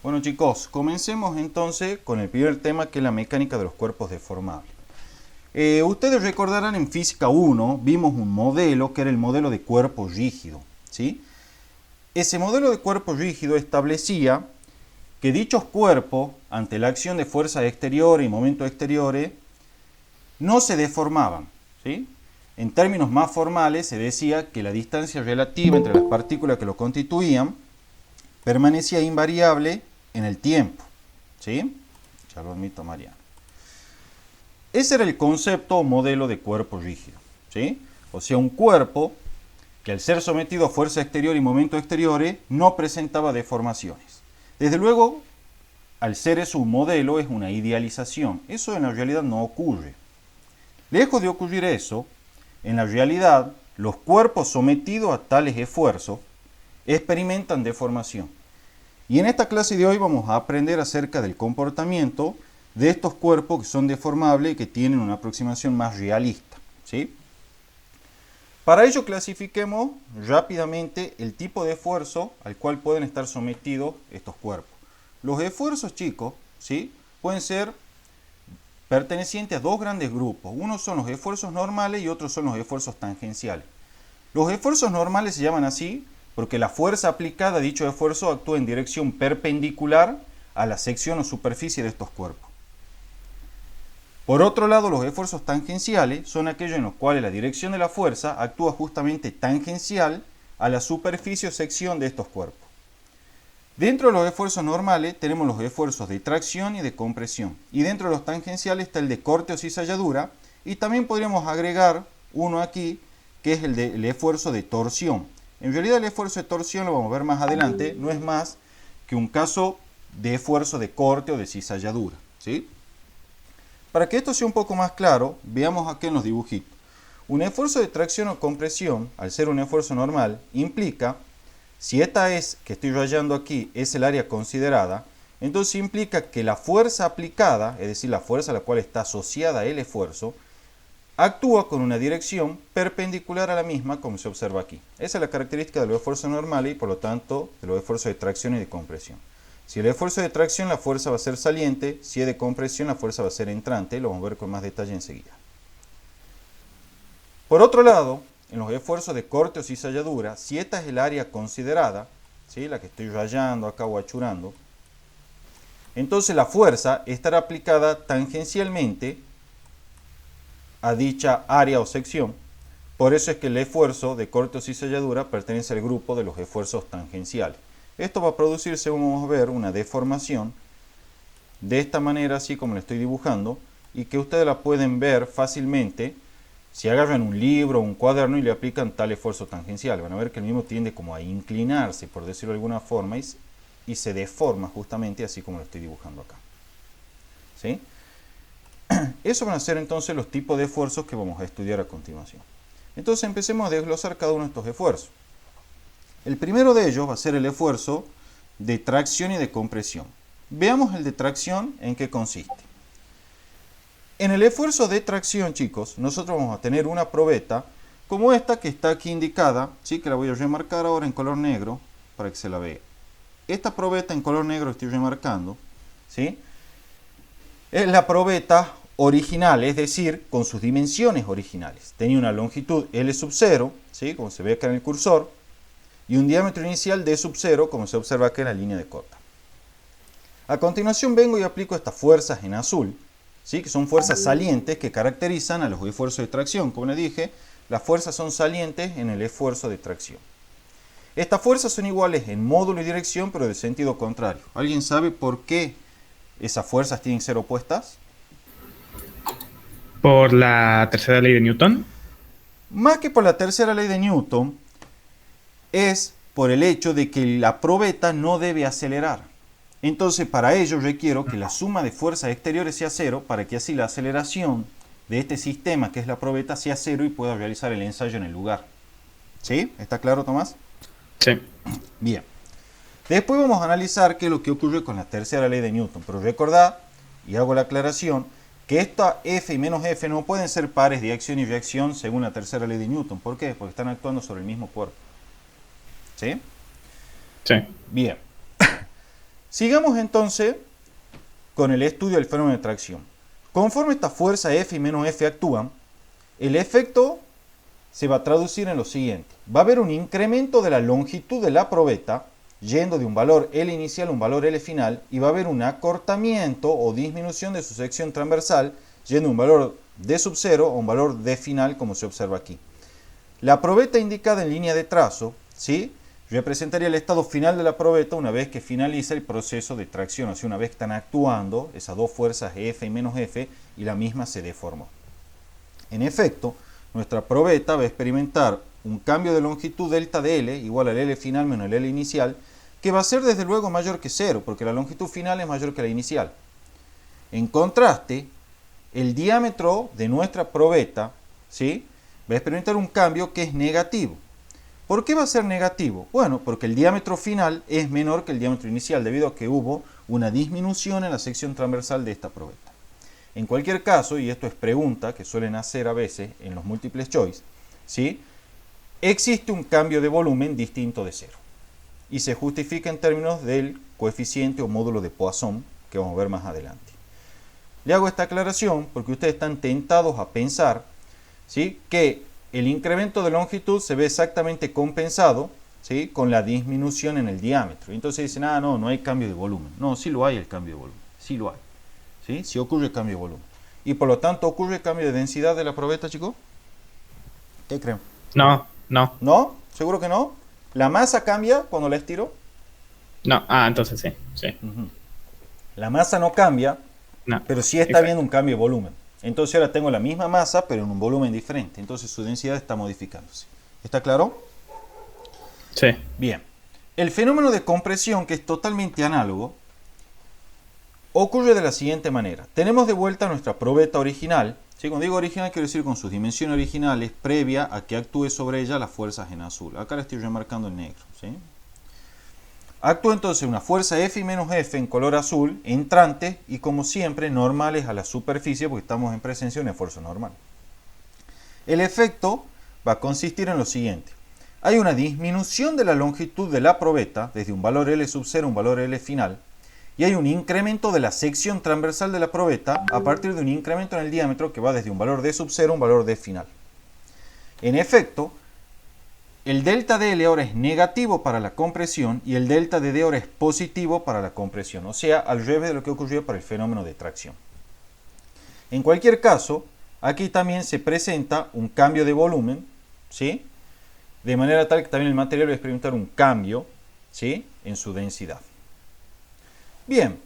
Bueno chicos, comencemos entonces con el primer tema, que es la mecánica de los cuerpos deformables. Ustedes recordarán, en física 1 vimos un modelo que era el modelo de cuerpo rígido, ¿sí? Ese modelo de cuerpo rígido establecía que dichos cuerpos, ante la acción de fuerzas exteriores y momentos exteriores, no se deformaban, ¿sí? En términos más formales se decía que la distancia relativa entre las partículas que lo constituían permanecía invariable en el tiempo, ¿sí? Ya lo admito, Mariano. Ese era el concepto o modelo de cuerpo rígido, ¿sí? O sea, un cuerpo que al ser sometido a fuerza exterior y momentos exteriores no presentaba deformaciones. Desde luego, al ser eso un modelo, es una idealización. Eso en la realidad no ocurre. Lejos de ocurrir eso, en la realidad, los cuerpos sometidos a tales esfuerzos experimentan deformación. Y en esta clase de hoy vamos a aprender acerca del comportamiento de estos cuerpos que son deformables y que tienen una aproximación más realista, ¿sí? Para ello clasifiquemos rápidamente el tipo de esfuerzo al cual pueden estar sometidos estos cuerpos. Los esfuerzos, chicos, ¿sí?, pueden ser pertenecientes a dos grandes grupos. Uno son los esfuerzos normales y otros son los esfuerzos tangenciales. Los esfuerzos normales se llaman así porque la fuerza aplicada a dicho esfuerzo actúa en dirección perpendicular a la sección o superficie de estos cuerpos. Por otro lado, los esfuerzos tangenciales son aquellos en los cuales la dirección de la fuerza actúa justamente tangencial a la superficie o sección de estos cuerpos. Dentro de los esfuerzos normales tenemos los esfuerzos de tracción y de compresión. Y dentro de los tangenciales está el de corte o cizalladura. Y también podríamos agregar uno aquí, que es el esfuerzo de torsión. En realidad el esfuerzo de torsión, lo vamos a ver más adelante, no es más que un caso de esfuerzo de corte o de cizalladura, ¿sí? Para que esto sea un poco más claro, veamos aquí en los dibujitos. Un esfuerzo de tracción o compresión, al ser un esfuerzo normal, implica, si esta es, que estoy rayando aquí, es el área considerada, entonces implica que la fuerza aplicada, es decir, la fuerza a la cual está asociada el esfuerzo, actúa con una dirección perpendicular a la misma, como se observa aquí. Esa es la característica de los esfuerzos normales y por lo tanto de los esfuerzos de tracción y de compresión. Si el esfuerzo de tracción, la fuerza va a ser saliente; si es de compresión, la fuerza va a ser entrante. Lo vamos a ver con más detalle enseguida. Por otro lado, en los esfuerzos de corte o cizalladura, si esta es el área considerada, ¿sí?, la que estoy rayando acá o achurando, entonces la fuerza estará aplicada tangencialmente a dicha área o sección. Por eso es que el esfuerzo de corte o cizalladura pertenece al grupo de los esfuerzos tangenciales. Esto va a producir, según vamos a ver, una deformación de esta manera, así como la estoy dibujando, y que ustedes la pueden ver fácilmente si agarran un libro o un cuaderno y le aplican tal esfuerzo tangencial. Van a ver que el mismo tiende como a inclinarse, por decirlo de alguna forma, y se deforma justamente así como lo estoy dibujando acá, ¿sí? Eso van a ser entonces los tipos de esfuerzos que vamos a estudiar a continuación. Entonces empecemos a desglosar cada uno de estos esfuerzos. El primero de ellos va a ser el esfuerzo de tracción y de compresión. Veamos el de tracción, en qué consiste. En el esfuerzo de tracción, chicos, nosotros vamos a tener una probeta como esta que está aquí indicada, ¿sí?, que la voy a remarcar ahora en color negro para que se la vea. Esta probeta en color negro que estoy remarcando, ¿sí?, es la probeta original, es decir, con sus dimensiones originales. Tenía una longitud L sub 0, ¿sí?, como se ve acá en el cursor, y un diámetro inicial D sub 0, como se observa acá en la línea de cota. A continuación vengo y aplico estas fuerzas en azul, ¿sí?, que son fuerzas salientes que caracterizan a los esfuerzos de tracción. Como les dije, las fuerzas son salientes en el esfuerzo de tracción. Estas fuerzas son iguales en módulo y dirección, pero de sentido contrario. ¿Alguien sabe por qué esas fuerzas tienen que ser opuestas? Por la tercera ley de Newton. Más que por la tercera ley de Newton, es por el hecho de que la probeta no debe acelerar. Entonces, para ello requiero que la suma de fuerzas exteriores sea cero, para que así la aceleración de este sistema, que es la probeta, sea cero y pueda realizar el ensayo en el lugar. ¿Sí? ¿Está claro, Tomás? Sí. Bien. Después vamos a analizar qué es lo que ocurre con la tercera ley de Newton. Pero recordad, y hago la aclaración, que esta F y menos F no pueden ser pares de acción y reacción según la tercera ley de Newton. ¿Por qué? Porque están actuando sobre el mismo cuerpo. ¿Sí? Sí. Bien. Sigamos entonces con el estudio del fenómeno de tracción. Conforme esta fuerza F y menos F actúan, el efecto se va a traducir en lo siguiente. Va a haber un incremento de la longitud de la probeta, yendo de un valor L inicial a un valor L final, y va a haber un acortamiento o disminución de su sección transversal, yendo de un valor D sub 0 a un valor D final, como se observa aquí. La probeta indicada en línea de trazo, ¿sí?, representaría el estado final de la probeta una vez que finaliza el proceso de tracción, o sea, una vez que están actuando esas dos fuerzas F y menos F y la misma se deformó. En efecto, nuestra probeta va a experimentar un cambio de longitud delta de L igual al L final menos el L inicial, que va a ser desde luego mayor que 0, porque la longitud final es mayor que la inicial. En contraste, el diámetro de nuestra probeta, ¿sí?, va a experimentar un cambio que es negativo. ¿Por qué va a ser negativo? Bueno, porque el diámetro final es menor que el diámetro inicial, debido a que hubo una disminución en la sección transversal de esta probeta. En cualquier caso, y esto es pregunta que suelen hacer a veces en los múltiples choice, ¿sí?, existe un cambio de volumen distinto de 0. Y se justifica en términos del coeficiente o módulo de Poisson, que vamos a ver más adelante. Le hago esta aclaración porque ustedes están tentados a pensar, ¿sí?, que el incremento de longitud se ve exactamente compensado, ¿sí?, con la disminución en el diámetro. Entonces dicen, no hay cambio de volumen. No, sí lo hay el cambio de volumen, sí lo hay. ¿Sí? Sí ocurre el cambio de volumen. Y por lo tanto, ¿ocurre el cambio de densidad de la probeta, chicos? ¿Qué creen? No. ¿No? ¿Seguro que no? ¿La masa cambia cuando la estiro? No. Entonces sí. La masa no cambia, No. pero sí está habiendo un cambio de volumen. Entonces ahora tengo la misma masa, pero en un volumen diferente. Entonces su densidad está modificándose. ¿Está claro? Sí. Bien. El fenómeno de compresión, que es totalmente análogo, ocurre de la siguiente manera. Tenemos de vuelta nuestra probeta original. ¿Sí? Cuando digo original, quiero decir con sus dimensiones originales, previa a que actúe sobre ella las fuerzas en azul. Acá la estoy remarcando en negro. ¿Sí? Actúa entonces una fuerza F y menos F en color azul, entrantes y como siempre normales a la superficie, porque estamos en presencia de un esfuerzo normal. El efecto va a consistir en lo siguiente. Hay una disminución de la longitud de la probeta, desde un valor L sub 0 a un valor L final, y hay un incremento de la sección transversal de la probeta a partir de un incremento en el diámetro que va desde un valor D sub 0 a un valor D final. En efecto, el delta de L ahora es negativo para la compresión y el delta de D ahora es positivo para la compresión, o sea, al revés de lo que ocurrió para el fenómeno de tracción. En cualquier caso, aquí también se presenta un cambio de volumen, ¿sí?, de manera tal que también el material va a experimentar un cambio, ¿sí?, en su densidad. Bien,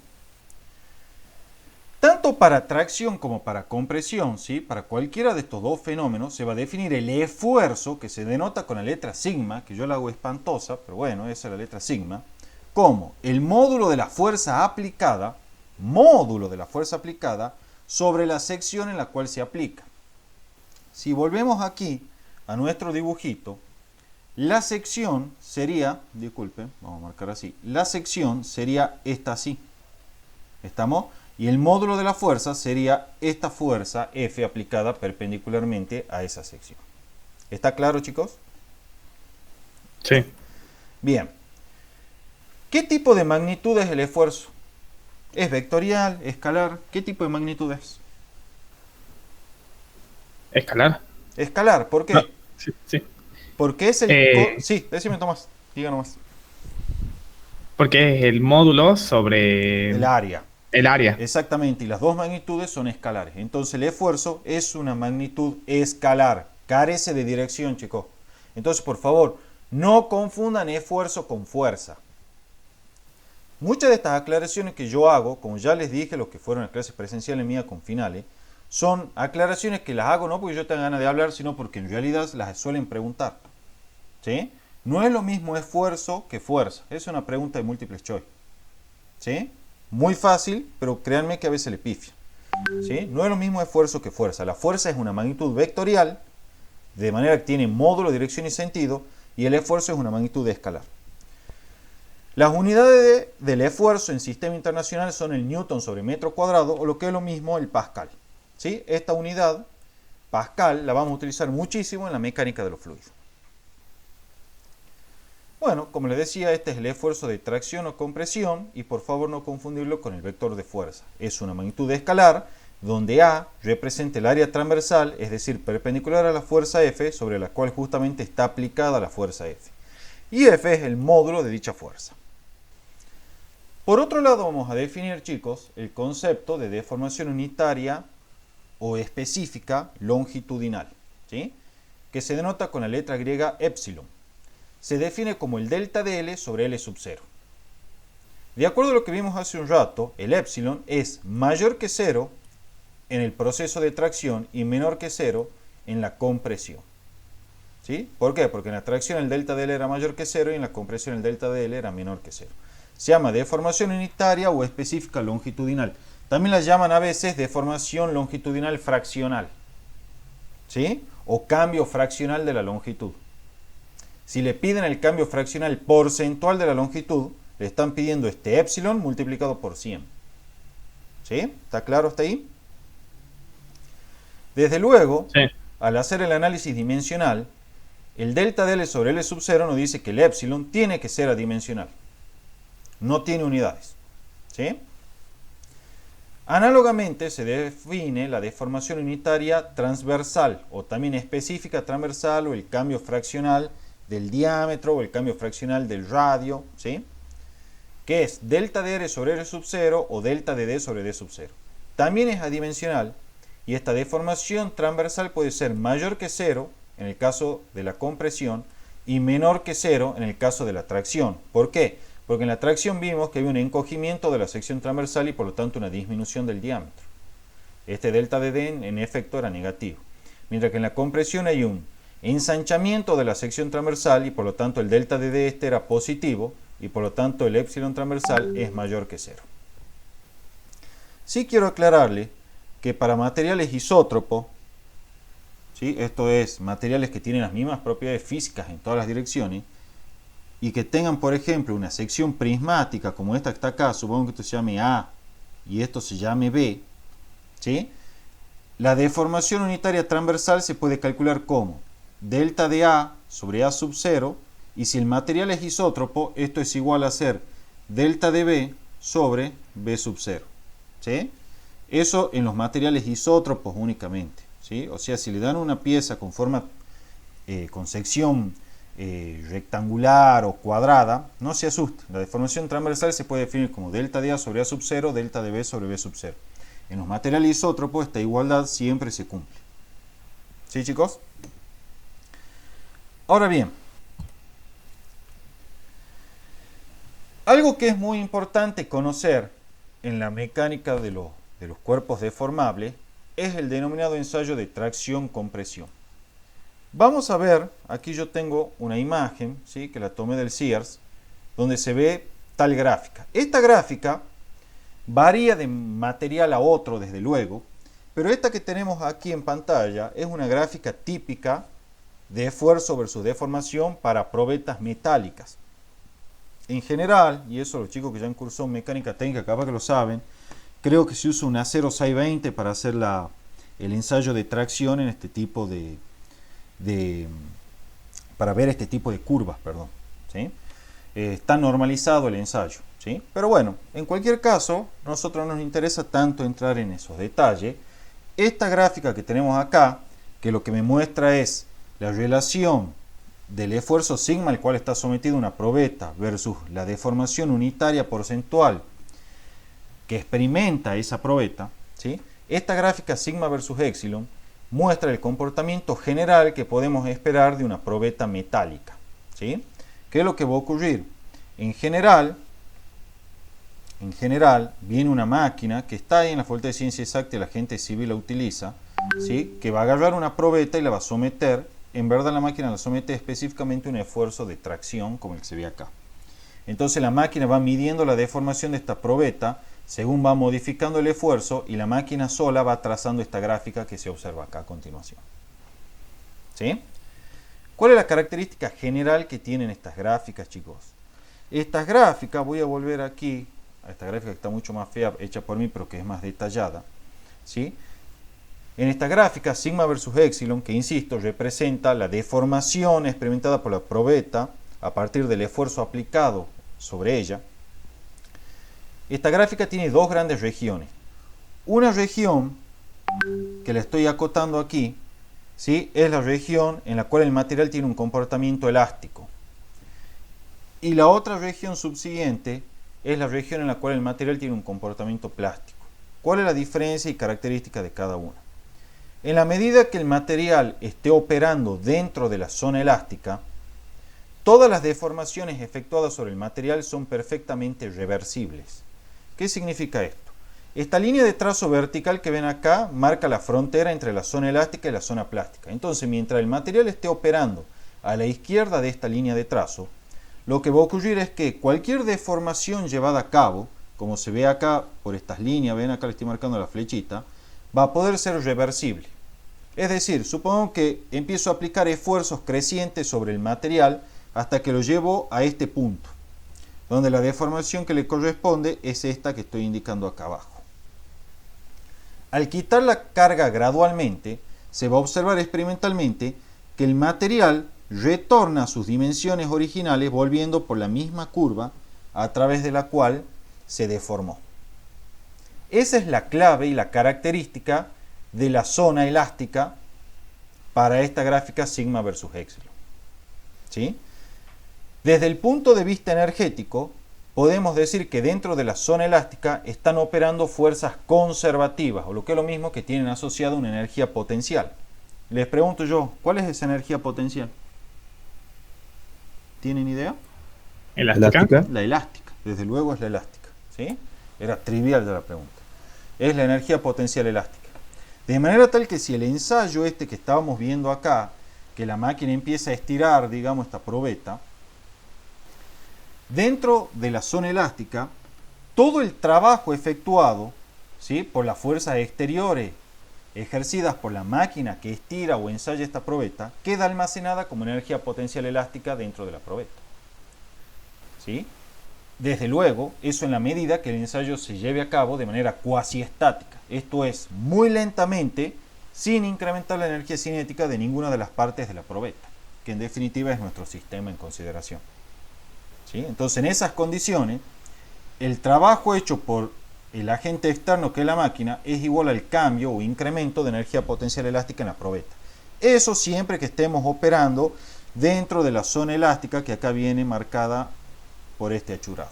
tanto para tracción como para compresión, ¿sí?, para cualquiera de estos dos fenómenos se va a definir el esfuerzo, que se denota con la letra sigma, que yo la hago espantosa, pero bueno, esa es la letra sigma, como el módulo de la fuerza aplicada sobre la sección en la cual se aplica. Si volvemos aquí a nuestro dibujito, la sección sería, disculpen, vamos a marcar así, la sección sería esta así. ¿Estamos? Y el módulo de la fuerza sería esta fuerza F aplicada perpendicularmente a esa sección. ¿Está claro, chicos? Sí. Bien. ¿Qué tipo de magnitud es el esfuerzo? ¿Es vectorial? ¿Escalar? ¿Qué tipo de magnitud es? ¿Escalar? Escalar, ¿por qué? No. Sí. Porque es el... Sí, decime, Tomás, diga nomás. Porque es el módulo sobre El área. el área. Exactamente, y las dos magnitudes son escalares. Entonces el esfuerzo es una magnitud escalar, carece de dirección, chicos. Entonces, por favor, no confundan esfuerzo con fuerza. Muchas de estas aclaraciones que yo hago, como ya les dije, los que fueron a clases presenciales mías con finales, son aclaraciones que las hago no porque yo tenga ganas de hablar, sino porque en realidad las suelen preguntar. ¿Sí? No es lo mismo esfuerzo que fuerza. Es una pregunta de múltiples choice. ¿Sí? Muy fácil, pero créanme que a veces le pifia. ¿Sí? No es lo mismo esfuerzo que fuerza. La fuerza es una magnitud vectorial, de manera que tiene módulo, dirección y sentido, y el esfuerzo es una magnitud escalar. Las unidades del esfuerzo en sistema internacional son el newton sobre metro cuadrado, o lo que es lo mismo, el pascal. ¿Sí? Esta unidad, pascal, la vamos a utilizar muchísimo en la mecánica de los fluidos. Bueno, como les decía, este es el esfuerzo de tracción o compresión y por favor no confundirlo con el vector de fuerza. Es una magnitud escalar donde A representa el área transversal, es decir, perpendicular a la fuerza F sobre la cual justamente está aplicada la fuerza F. Y F es el módulo de dicha fuerza. Por otro lado vamos a definir, chicos, el concepto de deformación unitaria o específica longitudinal, ¿sí? Que se denota con la letra griega epsilon. Se define como el delta de L sobre L sub 0. De acuerdo a lo que vimos hace un rato, el epsilon es mayor que 0 en el proceso de tracción y menor que 0 en la compresión. ¿Sí? ¿Por qué? Porque en la tracción el delta de L era mayor que 0 y en la compresión el delta de L era menor que 0. Se llama deformación unitaria o específica longitudinal. También la llaman a veces deformación longitudinal fraccional, ¿sí? O cambio fraccional de la longitud. Si le piden el cambio fraccional porcentual de la longitud, le están pidiendo este epsilon multiplicado por 100. ¿Sí? ¿Está claro hasta ahí? Desde luego, sí, al hacer el análisis dimensional, el delta de L sobre L sub 0 nos dice que el epsilon tiene que ser adimensional. No tiene unidades. ¿Sí? Análogamente se define la deformación unitaria transversal o también específica transversal o el cambio fraccional del diámetro o el cambio fraccional del radio, ¿sí? Que es delta de R sobre R sub 0 o delta de D sobre D sub 0. También es adimensional y esta deformación transversal puede ser mayor que 0 en el caso de la compresión y menor que 0 en el caso de la tracción. ¿Por qué? Porque en la tracción vimos que había un encogimiento de la sección transversal y por lo tanto una disminución del diámetro. Este delta de D en efecto era negativo. Mientras que en la compresión hay un ensanchamiento de la sección transversal y por lo tanto el delta de D este era positivo y por lo tanto el epsilon transversal es mayor que 0. Sí quiero aclararle que para materiales isótropos, ¿sí? Esto es, materiales que tienen las mismas propiedades físicas en todas las direcciones, y que tengan, por ejemplo, una sección prismática como esta que está acá, supongo que esto se llame A y esto se llame B, ¿sí? La deformación unitaria transversal se puede calcular como delta de A sobre A sub 0, y si el material es isótropo, esto es igual a ser delta de B sobre B sub 0, ¿sí? Eso en los materiales isótropos únicamente, ¿sí? O sea, si le dan una pieza con forma, con sección rectangular o cuadrada, no se asuste. La deformación transversal se puede definir como delta de A sobre A sub 0, delta de B sobre B sub 0. En los materiales isótropos esta igualdad siempre se cumple. ¿Sí, chicos? Ahora bien, algo que es muy importante conocer en la mecánica de los cuerpos deformables es el denominado ensayo de tracción-compresión. Vamos a ver, aquí yo tengo una imagen, ¿sí? Que la tomé del Sears, donde se ve tal gráfica. Esta gráfica varía de material a otro, desde luego, pero esta que tenemos aquí en pantalla es una gráfica típica de esfuerzo versus deformación para probetas metálicas. En general, y eso los chicos que ya han cursado mecánica técnica capaz que lo saben, creo que se usa un acero 620 para hacer el ensayo de tracción en este tipo para ver este tipo de curvas, perdón, ¿sí? Está normalizado el ensayo, ¿sí? Pero bueno, en cualquier caso, a nosotros no nos interesa tanto entrar en esos detalles. Esta gráfica que tenemos acá, que lo que me muestra es la relación del esfuerzo sigma al cual está sometida una probeta versus la deformación unitaria porcentual que experimenta esa probeta, ¿sí? Esta gráfica sigma versus epsilon muestra el comportamiento general que podemos esperar de una probeta metálica, ¿sí? ¿Qué es lo que va a ocurrir? En general, viene una máquina que está ahí en la Facultad de Ciencia Exacta y la gente civil la utiliza, ¿sí? Que va a agarrar una probeta y la va a someter. En verdad la máquina la somete específicamente a un esfuerzo de tracción como el que se ve acá. Entonces la máquina va midiendo la deformación de esta probeta según va modificando el esfuerzo y la máquina sola va trazando esta gráfica que se observa acá a continuación. ¿Sí? ¿Cuál es la característica general que tienen estas gráficas, chicos? Estas gráficas, voy a volver aquí a esta gráfica que está mucho más fea, hecha por mí, pero que es más detallada, ¿sí? En esta gráfica, sigma versus epsilon, que insisto, representa la deformación experimentada por la probeta a partir del esfuerzo aplicado sobre ella, esta gráfica tiene dos grandes regiones. Una región que le estoy acotando aquí, ¿sí?, es la región en la cual el material tiene un comportamiento elástico. Y la otra región subsiguiente es la región en la cual el material tiene un comportamiento plástico. ¿Cuál es la diferencia y característica de cada una? En la medida que el material esté operando dentro de la zona elástica, todas las deformaciones efectuadas sobre el material son perfectamente reversibles. ¿Qué significa esto? Esta línea de trazo vertical que ven acá marca la frontera entre la zona elástica y la zona plástica. Entonces, mientras el material esté operando a la izquierda de esta línea de trazo, lo que va a ocurrir es que cualquier deformación llevada a cabo, como se ve acá por estas líneas, ven acá le estoy marcando la flechita, va a poder ser reversible. Es decir, supongo que empiezo a aplicar esfuerzos crecientes sobre el material hasta que lo llevo a este punto, donde la deformación que le corresponde es esta que estoy indicando acá abajo. Al quitar la carga gradualmente, se va a observar experimentalmente que el material retorna a sus dimensiones originales volviendo por la misma curva a través de la cual se deformó. Esa es la clave y la característica de la zona elástica para esta gráfica sigma versus epsilon. ¿Sí? Desde el punto de vista energético, podemos decir que dentro de la zona elástica están operando fuerzas conservativas, o lo que es lo mismo, que tienen asociada una energía potencial. Les pregunto yo, ¿cuál es esa energía potencial? ¿Tienen idea? ¿Elástica? La elástica, desde luego es la elástica. ¿Sí? Era trivial ya la pregunta. Es la energía potencial elástica. De manera tal que si el ensayo este que estábamos viendo acá, que la máquina empieza a estirar, digamos, esta probeta, dentro de la zona elástica, todo el trabajo efectuado, ¿sí?, por las fuerzas exteriores ejercidas por la máquina que estira o ensaya esta probeta, queda almacenada como energía potencial elástica dentro de la probeta. ¿Sí? Desde luego, eso en la medida que el ensayo se lleve a cabo de manera cuasi estática. Esto es, muy lentamente, sin incrementar la energía cinética de ninguna de las partes de la probeta, que en definitiva es nuestro sistema en consideración. ¿Sí? Entonces, en esas condiciones, el trabajo hecho por el agente externo, que es la máquina, es igual al cambio o incremento de energía potencial elástica en la probeta. Eso siempre que estemos operando dentro de la zona elástica que acá viene marcada por este achurado.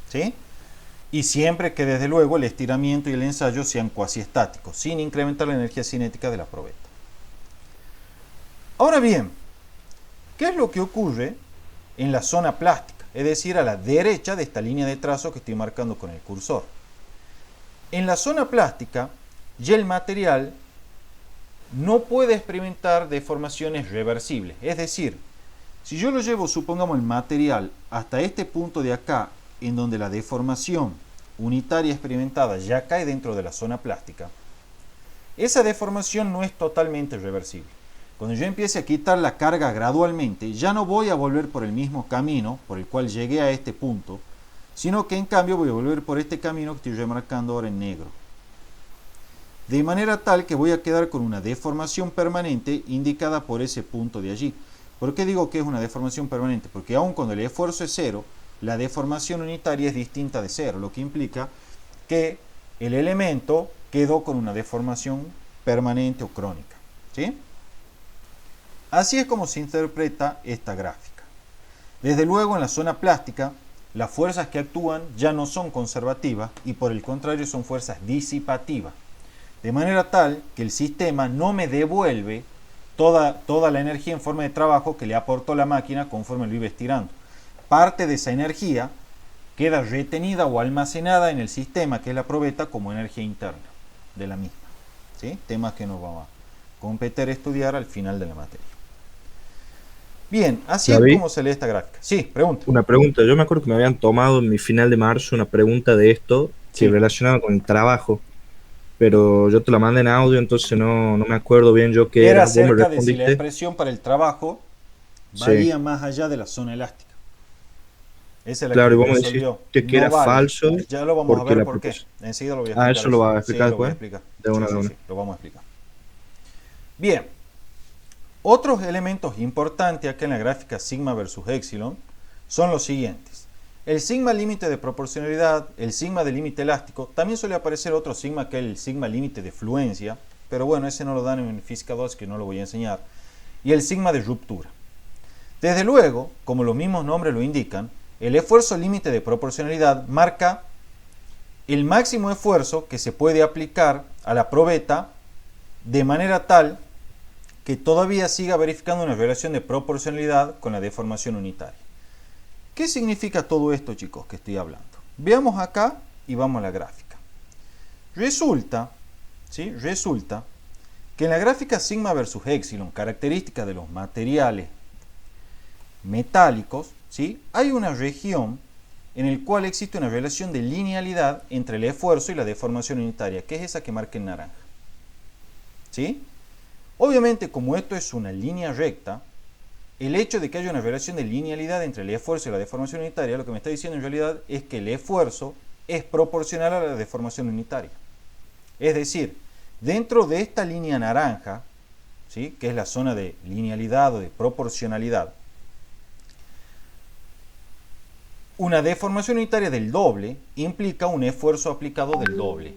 ¿Sí? Y siempre que desde luego el estiramiento y el ensayo sean cuasi estáticos, sin incrementar la energía cinética de la probeta. Ahora bien, ¿qué es lo que ocurre en la zona plástica? Es decir, a la derecha de esta línea de trazo que estoy marcando con el cursor. En la zona plástica, ya el material no puede experimentar deformaciones reversibles. Es decir, si yo lo llevo, supongamos, el material hasta este punto de acá, en donde la deformación unitaria experimentada ya cae dentro de la zona plástica, esa deformación no es totalmente reversible. Cuando yo empiece a quitar la carga gradualmente, ya no voy a volver por el mismo camino por el cual llegué a este punto, sino que en cambio voy a volver por este camino que estoy remarcando ahora en negro. De manera tal que voy a quedar con una deformación permanente indicada por ese punto de allí. ¿Por qué digo que es una deformación permanente? Porque aun cuando el esfuerzo es cero, la deformación unitaria es distinta de cero, lo que implica que el elemento quedó con una deformación permanente o crónica. ¿Sí? Así es como se interpreta esta gráfica. Desde luego, en la zona plástica, las fuerzas que actúan ya no son conservativas y por el contrario son fuerzas disipativas. De manera tal que el sistema no me devuelve toda la energía en forma de trabajo que le aportó la máquina conforme lo iba estirando. Parte de esa energía queda retenida o almacenada en el sistema, que es la probeta, como energía interna de la misma. ¿Sí? Temas que nos vamos a competir estudiar al final de la materia. Bien, así David, es como se lee esta gráfica. Sí, pregunta. una pregunta. Yo me acuerdo que me habían tomado en mi final de marzo una pregunta de esto Sí. que relacionaba con el trabajo, pero yo te la mandé en audio, entonces no me acuerdo bien yo qué Era era. Vos me acerca de si la respondiste. expresión para el trabajo Sí, valía más allá de la zona elástica. Esa es la claro, y que vos me resolvió. dijiste que No era vale. falso Ya lo vamos a porque ver la por qué. proposición. Enseguida lo voy a Ah, explicar. eso lo vas a Sí, explicar lo voy a después. explicar. De una, de una. Sí, lo vamos a explicar. Bien. Otros elementos importantes acá en la gráfica sigma versus epsilon son los siguientes. El sigma límite de proporcionalidad, el sigma de límite elástico, también suele aparecer otro sigma que es el sigma límite de fluencia, pero bueno, ese no lo dan en física 2, que no lo voy a enseñar, y el sigma de ruptura. Desde luego, como los mismos nombres lo indican, el esfuerzo límite de proporcionalidad marca el máximo esfuerzo que se puede aplicar a la probeta de manera tal que todavía siga verificando una relación de proporcionalidad con la deformación unitaria. ¿Qué significa todo esto, chicos, que estoy hablando? Veamos acá y vamos a la gráfica. Resulta que en la gráfica sigma versus epsilon, característica de los materiales metálicos, ¿sí?, hay una región en la cual existe una relación de linealidad entre el esfuerzo y la deformación unitaria, que es esa que marca en naranja. ¿Sí? Obviamente, como esto es una línea recta, el hecho de que haya una relación de linealidad entre el esfuerzo y la deformación unitaria, lo que me está diciendo en realidad es que el esfuerzo es proporcional a la deformación unitaria. Es decir, dentro de esta línea naranja, ¿sí?, que es la zona de linealidad o de proporcionalidad, una deformación unitaria del doble implica un esfuerzo aplicado del doble.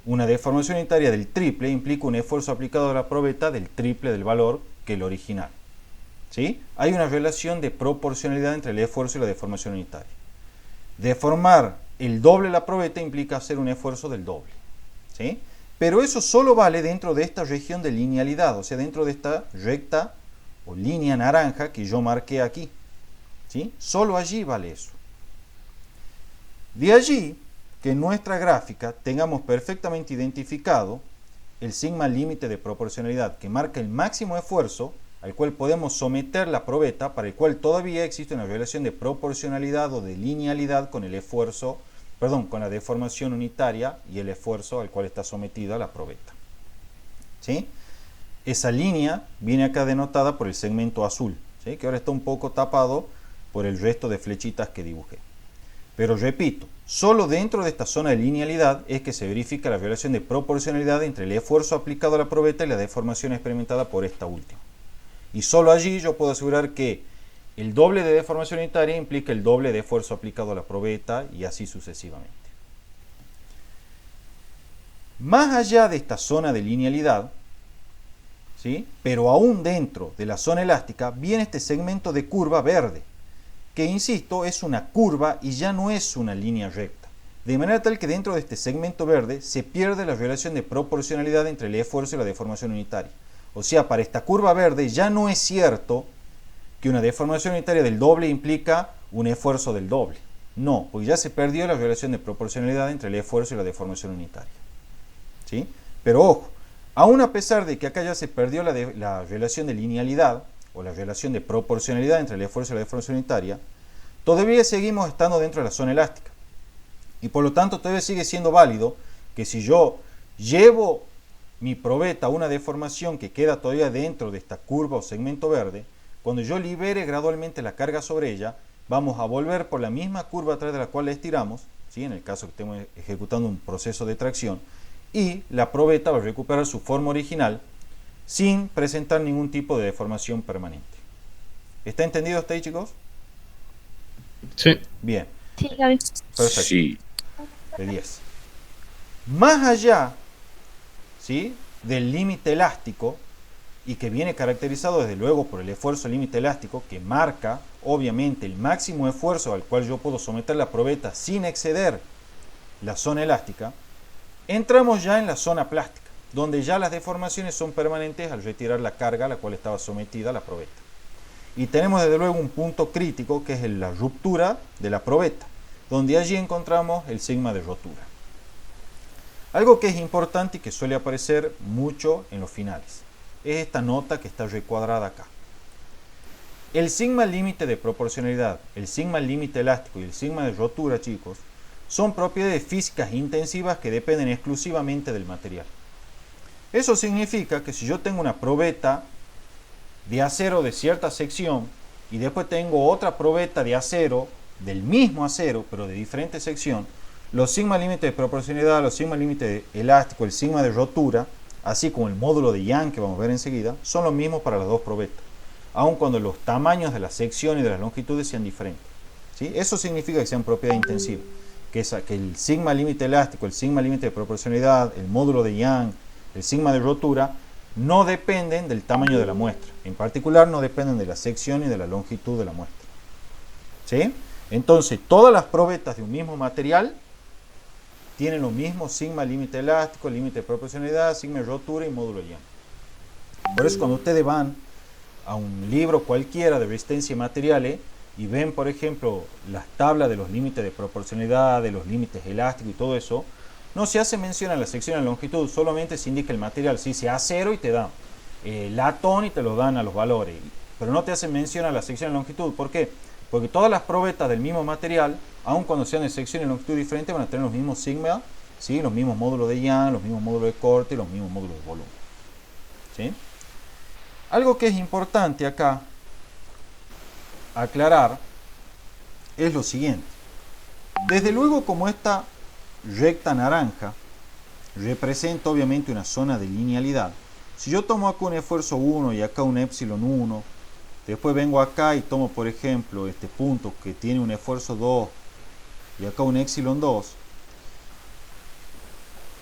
Una deformación unitaria del triple implica un esfuerzo aplicado a la probeta del triple del valor que el original. ¿Sí? Hay una relación de proporcionalidad entre el esfuerzo y la deformación unitaria. Deformar el doble de la probeta implica hacer un esfuerzo del doble. ¿Sí? Pero eso solo vale dentro de esta región de linealidad, o sea, dentro de esta recta o línea naranja que yo marqué aquí. ¿Sí? Solo allí vale eso. De allí que en nuestra gráfica tengamos perfectamente identificado el sigma límite de proporcionalidad que marca el máximo esfuerzo al cual podemos someter la probeta, para el cual todavía existe una relación de proporcionalidad o de linealidad con el esfuerzo, con la deformación unitaria y el esfuerzo al cual está sometida la probeta. ¿Sí? Esa línea viene acá denotada por el segmento azul, ¿sí?, que ahora está un poco tapado por el resto de flechitas que dibujé. Pero repito, solo dentro de esta zona de linealidad es que se verifica la relación de proporcionalidad entre el esfuerzo aplicado a la probeta y la deformación experimentada por esta última. Y solo allí yo puedo asegurar que el doble de deformación unitaria implica el doble de esfuerzo aplicado a la probeta y así sucesivamente. Más allá de esta zona de linealidad, ¿sí?, pero aún dentro de la zona elástica, viene este segmento de curva verde, que, insisto, es una curva y ya no es una línea recta. De manera tal que dentro de este segmento verde se pierde la relación de proporcionalidad entre el esfuerzo y la deformación unitaria. O sea, para esta curva verde ya no es cierto que una deformación unitaria del doble implica un esfuerzo del doble. No, porque ya se perdió la relación de proporcionalidad entre el esfuerzo y la deformación unitaria. ¿Sí? Pero ojo, aún a pesar de que acá ya se perdió la relación de linealidad o la relación de proporcionalidad entre el esfuerzo y la deformación unitaria, todavía seguimos estando dentro de la zona elástica. Y por lo tanto todavía sigue siendo válido que si yo llevo mi probeta a una deformación que queda todavía dentro de esta curva o segmento verde, cuando yo libere gradualmente la carga sobre ella, vamos a volver por la misma curva a través de la cual la estiramos, ¿sí?, en el caso que estemos ejecutando un proceso de tracción, y la probeta va a recuperar su forma original sin presentar ningún tipo de deformación permanente. ¿Está entendido hasta ahí, chicos? Sí. Bien. Sí, Gaby. Perfecto. Sí. De 10. Más allá, ¿sí?, del límite elástico, y que viene caracterizado desde luego por el esfuerzo límite elástico, que marca obviamente el máximo esfuerzo al cual yo puedo someter la probeta sin exceder la zona elástica, entramos ya en la zona plástica, donde ya las deformaciones son permanentes al retirar la carga a la cual estaba sometida la probeta. Y tenemos desde luego un punto crítico que es la ruptura de la probeta, donde allí encontramos el sigma de rotura. Algo que es importante y que suele aparecer mucho en los finales es esta nota que está recuadrada acá. El sigma límite de proporcionalidad, el sigma límite elástico y el sigma de rotura, chicos, son propiedades físicas intensivas que dependen exclusivamente del material. Eso significa que si yo tengo una probeta de acero de cierta sección y después tengo otra probeta de acero del mismo acero pero de diferente sección, los sigma límite de proporcionalidad, los sigma límite elástico, el sigma de rotura así como el módulo de Young que vamos a ver enseguida, son los mismos para las dos probetas, aun cuando los tamaños de la sección y de las longitudes sean diferentes. ¿Sí? Eso significa que sean propiedad intensiva, que el sigma límite elástico, el sigma límite de proporcionalidad, el módulo de Young, el sigma de rotura, no dependen del tamaño de la muestra. En particular, no dependen de la sección y de la longitud de la muestra. ¿Sí? Entonces, todas las probetas de un mismo material tienen los mismos sigma límite elástico, límite de proporcionalidad, sigma de rotura y módulo de Young. Por eso, cuando ustedes van a un libro cualquiera de resistencia y materiales y ven, por ejemplo, las tablas de los límites de proporcionalidad, de los límites elásticos y todo eso, no se hace mención a la sección de longitud, solamente se indica el material. Si dice A0 y te dan latón y te lo dan a los valores, pero no te hacen mención a la sección de longitud. ¿Por qué? Porque todas las probetas del mismo material, aun cuando sean de sección y longitud diferentes, van a tener los mismos sigma, ¿sí? Los mismos módulos de Young, los mismos módulos de corte y los mismos módulos de volumen. ¿Sí? Algo que es importante acá aclarar es lo siguiente. Desde luego, como esta recta naranja representa obviamente una zona de linealidad, si yo tomo acá un esfuerzo 1 y acá un epsilon 1, después vengo acá y tomo por ejemplo este punto que tiene un esfuerzo 2 y acá un epsilon 2,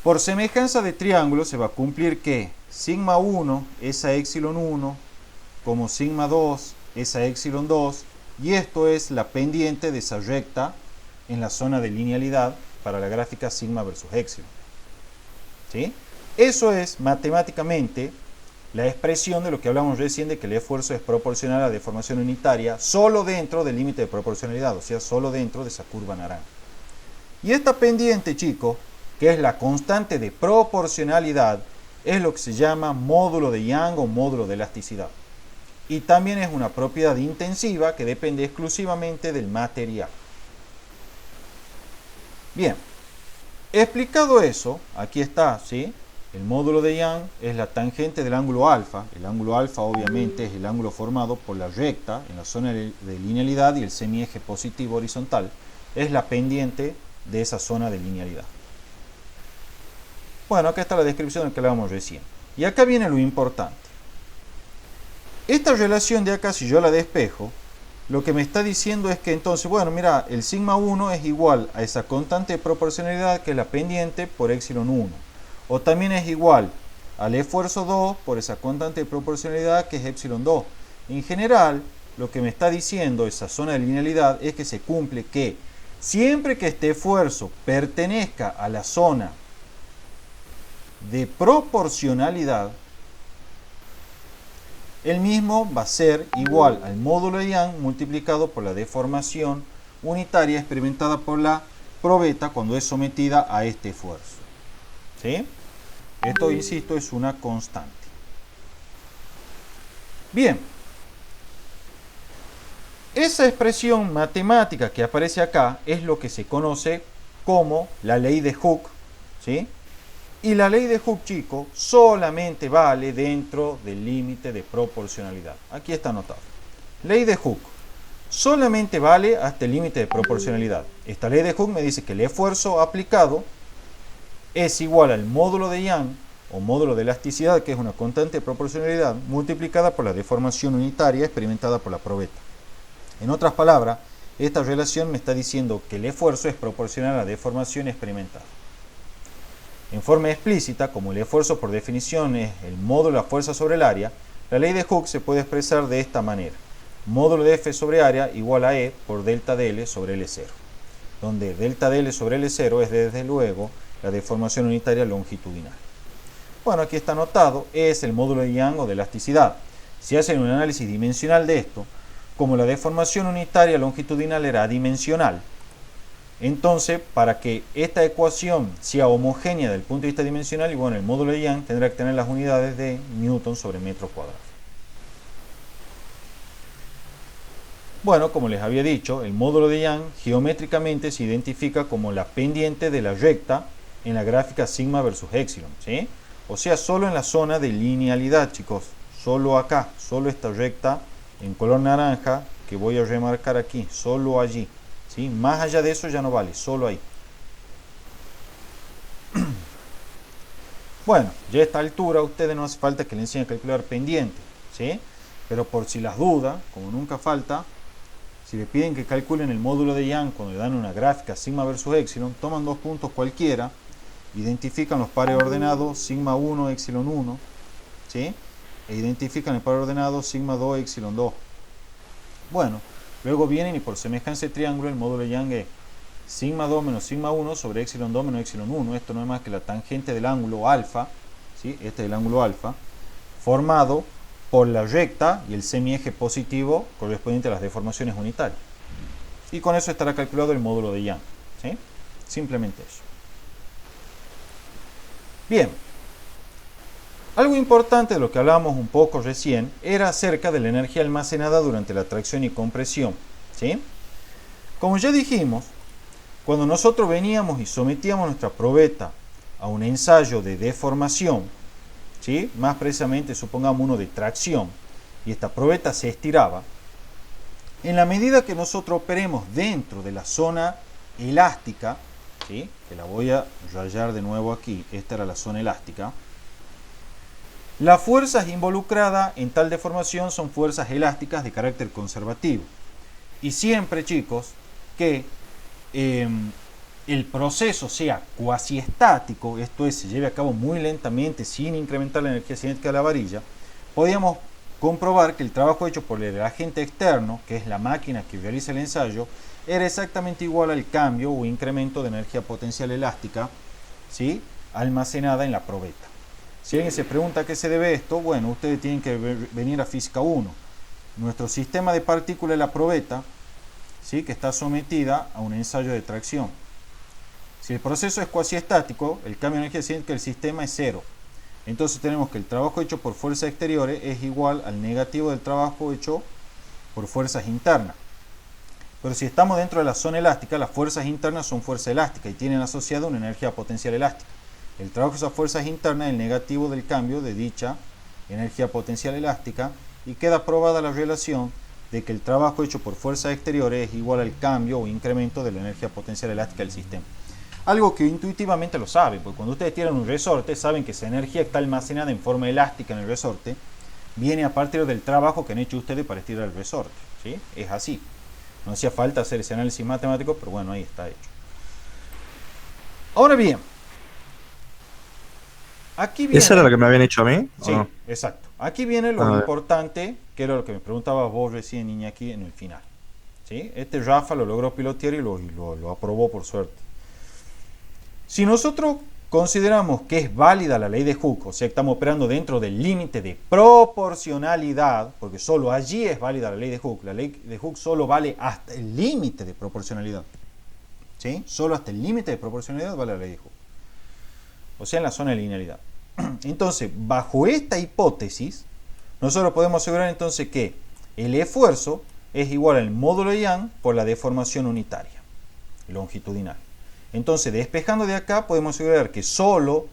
por semejanza de triángulo se va a cumplir que sigma 1 es a epsilon 1 como sigma 2 es a epsilon 2, y esto es la pendiente de esa recta en la zona de linealidad para la gráfica sigma versus epsilon. ¿Sí? Eso es matemáticamente la expresión de lo que hablamos recién, de que el esfuerzo es proporcional a la deformación unitaria solo dentro del límite de proporcionalidad, o sea, solo dentro de esa curva naranja. Y esta pendiente, chicos, que es la constante de proporcionalidad, es lo que se llama módulo de Young o módulo de elasticidad. Y también es una propiedad intensiva que depende exclusivamente del material. Bien, explicado eso, aquí está, ¿sí? El módulo de Young es la tangente del ángulo alfa. El ángulo alfa obviamente es el ángulo formado por la recta en la zona de linealidad, y el semieje positivo horizontal es la pendiente de esa zona de linealidad. Bueno, acá está la descripción de que hablábamos recién. Y acá viene lo importante. Esta relación de acá, si yo la despejo, lo que me está diciendo es que entonces, bueno, mira, el sigma 1 es igual a esa constante de proporcionalidad que es la pendiente por epsilon 1. O también es igual al esfuerzo 2 por esa constante de proporcionalidad que es epsilon 2. En general, lo que me está diciendo esa zona de linealidad es que se cumple que siempre que este esfuerzo pertenezca a la zona de proporcionalidad, el mismo va a ser igual al módulo de Young multiplicado por la deformación unitaria experimentada por la probeta cuando es sometida a este esfuerzo. ¿Sí? Esto, insisto, es una constante. Bien. Esa expresión matemática que aparece acá es lo que se conoce como la ley de Hooke. ¿Sí? Y la ley de Hooke, chicos, solamente vale dentro del límite de proporcionalidad. Aquí está anotado. Ley de Hooke. Solamente vale hasta el límite de proporcionalidad. Esta ley de Hooke me dice que el esfuerzo aplicado es igual al módulo de Young o módulo de elasticidad, que es una constante de proporcionalidad, multiplicada por la deformación unitaria experimentada por la probeta. En otras palabras, esta relación me está diciendo que el esfuerzo es proporcional a la deformación experimentada. En forma explícita, como el esfuerzo por definición es el módulo de la fuerza sobre el área, la ley de Hooke se puede expresar de esta manera. Módulo de F sobre área igual a E por delta dL sobre L0, donde delta dL sobre L0 es desde luego la deformación unitaria longitudinal. Bueno, aquí está anotado, E es el módulo de Young o de elasticidad. Si hacen un análisis dimensional de esto, como la deformación unitaria longitudinal era adimensional, entonces, para que esta ecuación sea homogénea desde el punto de vista dimensional, y bueno, el módulo de Young tendrá que tener las unidades de Newton sobre metro cuadrado. Bueno, como les había dicho, el módulo de Young geométricamente se identifica como la pendiente de la recta en la gráfica sigma versus epsilon, ¿sí? O sea, solo en la zona de linealidad, chicos. Solo acá, solo esta recta en color naranja que voy a remarcar aquí, solo allí. ¿Sí? Más allá de eso ya no vale, solo ahí. Bueno, ya a esta altura a ustedes no hace falta que le enseñe a calcular pendiente, ¿sí? Pero por si las dudas, como nunca falta, si le piden que calculen el módulo de Young cuando le dan una gráfica sigma versus epsilon, toman dos puntos cualquiera, identifican los pares ordenados sigma 1, epsilon 1, ¿sí? E identifican el par ordenado sigma 2, epsilon 2. Bueno, luego vienen y por semejanza de triángulo el módulo de Young es sigma 2 menos sigma 1 sobre epsilon 2 menos epsilon 1. Esto no es más que la tangente del ángulo alfa, ¿sí? Este es el ángulo alfa, formado por la recta y el semieje positivo correspondiente a las deformaciones unitarias. Y con eso estará calculado el módulo de Young, ¿sí? Simplemente eso. Bien. Algo importante de lo que hablábamos un poco recién era acerca de la energía almacenada durante la tracción y compresión, ¿sí? Como ya dijimos, cuando nosotros veníamos y sometíamos nuestra probeta a un ensayo de deformación, ¿sí? Más precisamente supongamos uno de tracción, y esta probeta se estiraba, en la medida que nosotros operemos dentro de la zona elástica, ¿sí? Que la voy a rayar de nuevo aquí, esta era la zona elástica, las fuerzas involucradas en tal deformación son fuerzas elásticas de carácter conservativo. Y siempre, chicos, que el proceso sea cuasi estático, esto es, se lleve a cabo muy lentamente sin incrementar la energía cinética de la varilla, podíamos comprobar que el trabajo hecho por el agente externo, que es la máquina que realiza el ensayo, era exactamente igual al cambio o incremento de energía potencial elástica, ¿sí? Almacenada en la probeta. Si alguien se pregunta a qué se debe esto, bueno, ustedes tienen que venir a física 1. Nuestro sistema de partículas es la probeta, ¿sí? Que está sometida a un ensayo de tracción. Si el proceso es cuasi estático, el cambio de energía cinética del sistema es cero. Entonces tenemos que el trabajo hecho por fuerzas exteriores es igual al negativo del trabajo hecho por fuerzas internas. Pero si estamos dentro de la zona elástica, las fuerzas internas son fuerzas elásticas y tienen asociada una energía potencial elástica. El trabajo de esas fuerzas internas es el negativo del cambio de dicha energía potencial elástica y queda probada la relación de que el trabajo hecho por fuerzas exteriores es igual al cambio o incremento de la energía potencial elástica del sistema. Algo que intuitivamente lo saben, porque cuando ustedes tiran un resorte, saben que esa energía que está almacenada en forma elástica en el resorte viene a partir del trabajo que han hecho ustedes para estirar el resorte, ¿sí? Es así. No hacía falta hacer ese análisis matemático, pero bueno, ahí está hecho. Ahora bien, aquí viene... ¿Esa era la que me habían hecho a mí? Sí, no? exacto. Aquí viene lo importante, que era lo que me preguntaba vos recién, Iñaki, en el final. ¿Sí? Este Rafa lo logró pilotear y lo aprobó por suerte. Si nosotros consideramos que es válida la ley de Hooke, o sea, que estamos operando dentro del límite de proporcionalidad, porque solo allí es válida la ley de Hooke. La ley de Hooke solo vale hasta el límite de proporcionalidad. ¿Sí? Solo hasta el límite de proporcionalidad vale la ley de Hooke. O sea, en la zona de linealidad. Entonces, bajo esta hipótesis, nosotros podemos asegurar entonces que el esfuerzo es igual al módulo de Young por la deformación unitaria, longitudinal. Entonces, despejando de acá, podemos asegurar que solo